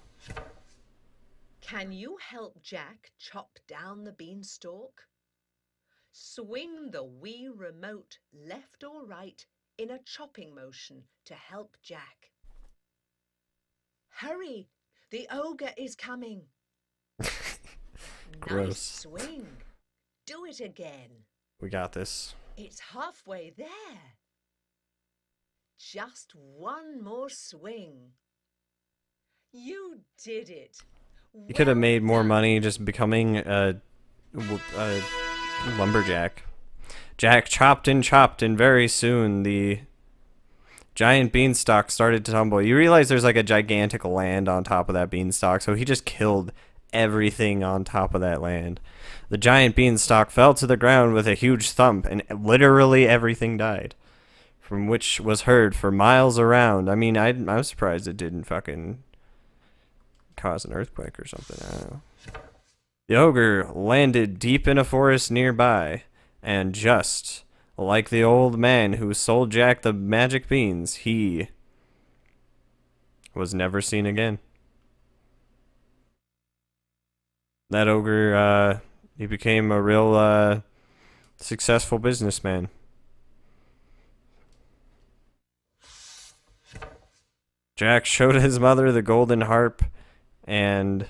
Can you help Jack chop down the beanstalk? Swing the Wii remote left or right in a chopping motion to help Jack. Hurry! The ogre is coming. Gross. Nice swing. Do it again. We got this. It's halfway there. Just one more swing. You did it. You could have Well made more done. money just becoming a lumberjack. Jack chopped, and very soon the giant beanstalk started to tumble. You realize there's like a gigantic land on top of that beanstalk, so he just killed everything on top of that land. The giant beanstalk fell to the ground with a huge thump, and literally everything died, from which was heard for miles around. I mean, I was surprised it didn't fucking cause an earthquake or something. I don't know. The ogre landed deep in a forest nearby, and just like the old man who sold Jack the magic beans, he was never seen again. That ogre, he became a real successful businessman. Jack showed his mother the golden harp, and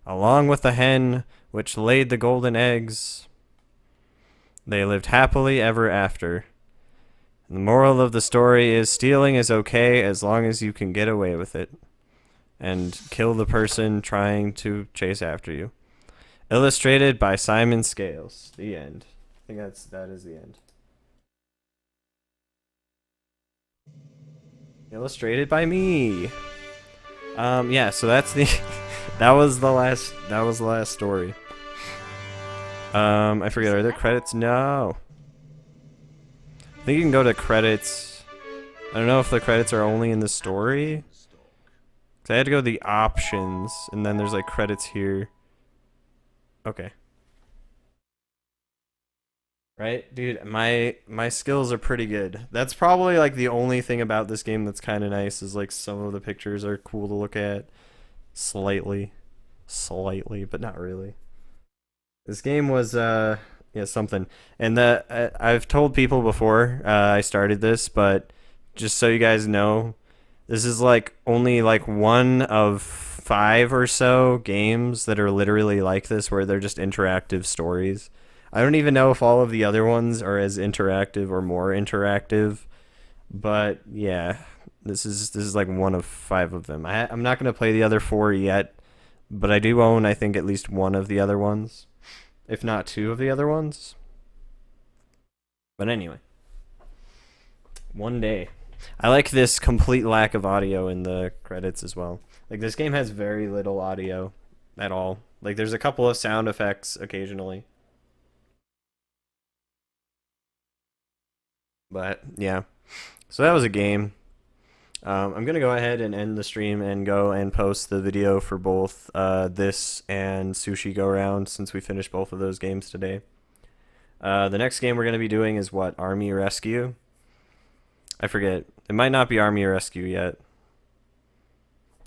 along with the hen which laid the golden eggs, they lived happily ever after. And the moral of the story is stealing is okay as long as you can get away with it and kill the person trying to chase after you. Illustrated by Simon Scales. The end. I think that is the end. Illustrated by me. Yeah, so that's the that was the last story. I forget, are there credits? No. I think you can go to credits. I don't know if the credits are only in the story. 'Cause I had to go to the options, and then there's like credits here. Okay. Right? Dude, my skills are pretty good. That's probably like the only thing about this game that's kind of nice is like some of the pictures are cool to look at. Slightly, but not really. This game was yeah, something. And I've told people before I started this, but just so you guys know, this is like only like one of 5 or so games that are literally like this, where they're just interactive stories. I don't even know if all of the other ones are as interactive or more interactive, but yeah, this is like one of 5 of them. I'm not gonna play the other 4 yet, but I do own, I think, at least one of the other ones, if not 2 of the other ones. But anyway, one day. I like this complete lack of audio in the credits as well. Like, this game has very little audio at all. Like, there's a couple of sound effects occasionally. But yeah, so that was a game. I'm gonna go ahead and end the stream and go and post the video for both this and Sushi Go Round, since we finished both of those games today. The next game we're gonna be doing is what? Army Rescue? I forget. It might not be Army Rescue yet.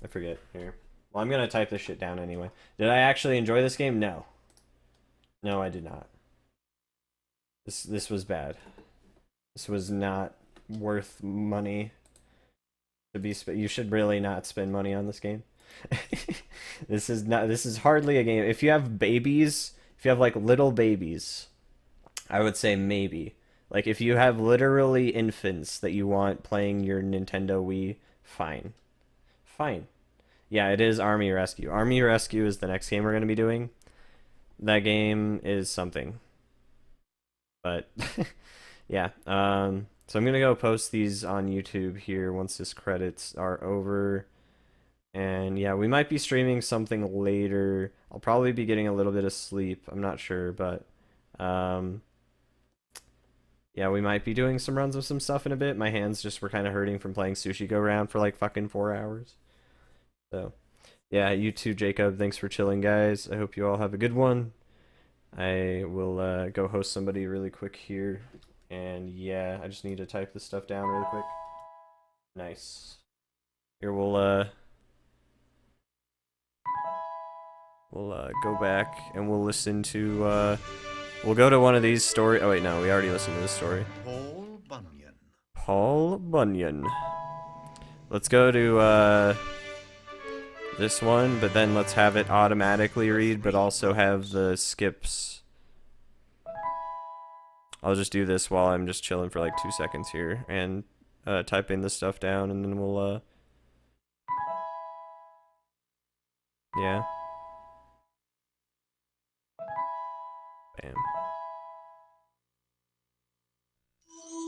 I forget. Here. Well, I'm gonna type this shit down anyway. Did I actually enjoy this game? No. No, I did not. This was bad. This was not worth money to be you should really not spend money on this game. This is hardly a game. If you have babies, if you have like little babies, I would say maybe. Like, if you have literally infants that you want playing your Nintendo Wii, fine. Fine. Yeah, it is Army Rescue. Army Rescue is the next game we're going to be doing. That game is something. But yeah, so I'm gonna go post these on YouTube here once this credits are over. And yeah, we might be streaming something later. I'll probably be getting a little bit of sleep. I'm not sure, but yeah, we might be doing some runs of some stuff in a bit. My hands just were kind of hurting from playing Sushi Go Round for like fucking 4 hours. So yeah, you too, Jacob. Thanks for chilling, guys. I hope you all have a good one. I will go host somebody really quick here. And yeah, I just need to type this stuff down really quick. Nice. Here we'll go back and we'll listen to we'll go to one of these story. Oh wait, no, we already listened to this story. Paul Bunyan. Paul Bunyan. Let's go to this one, but then let's have it automatically read, but also have the skips. I'll just do this while I'm just chilling for like 2 seconds here and typing this stuff down, and then we'll yeah. Bam.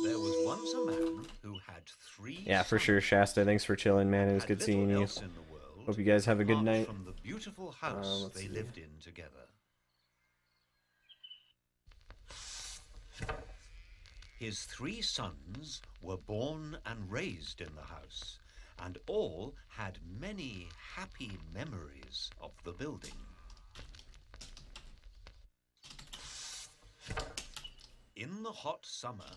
There was once a man who had 3 Yeah, for sure, sons. Shasta. Thanks for chilling, man. It was Had good little seeing you. else in the world Hope you guys have a good apart night. from the beautiful house let's they see. lived in together. His 3 sons were born and raised in the house, and all had many happy memories of the building. In the hot summer,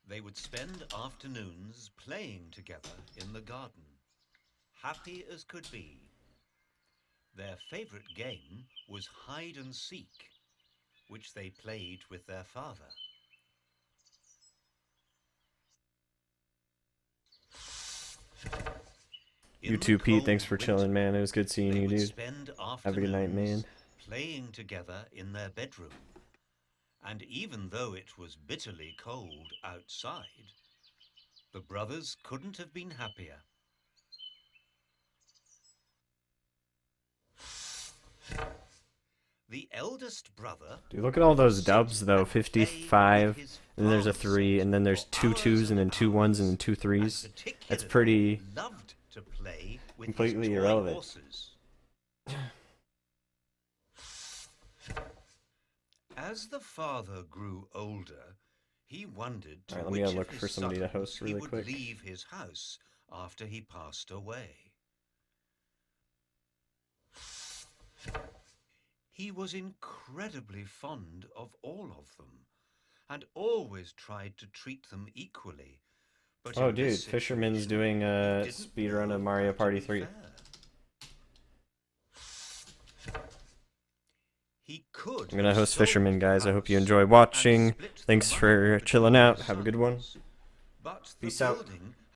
they would spend afternoons playing together in the garden, happy as could be. Their favorite game was hide and seek, which they played with their father. You too, Pete. Thanks for chilling, man. It was good seeing you, dude. Have a good night, man. Playing together in their bedroom. And even though it was bitterly cold outside, the brothers couldn't have been happier. The eldest brother... Dude, look at all those dubs, though. 55, and then there's a 3, and then there's 2 2s, and then 2 1s, and then 2 3s. That's pretty loved to play with completely his toy irrelevant. horses. As the father grew older, he wondered to Alright, let me which look of for his somebody to sons host he really would quick. leave his house after he passed away. He was incredibly fond of all of them, and always tried to treat them equally. But Oh, in this dude, Fisherman's situation, doing a he didn't speedrun know of Mario how to Party be 3. fair. He could I'm gonna have host sold Fisherman, the guys. I hope you house enjoy and watching. split the Thanks money for between chilling the out. Have a good one. sons. But the Peace out. building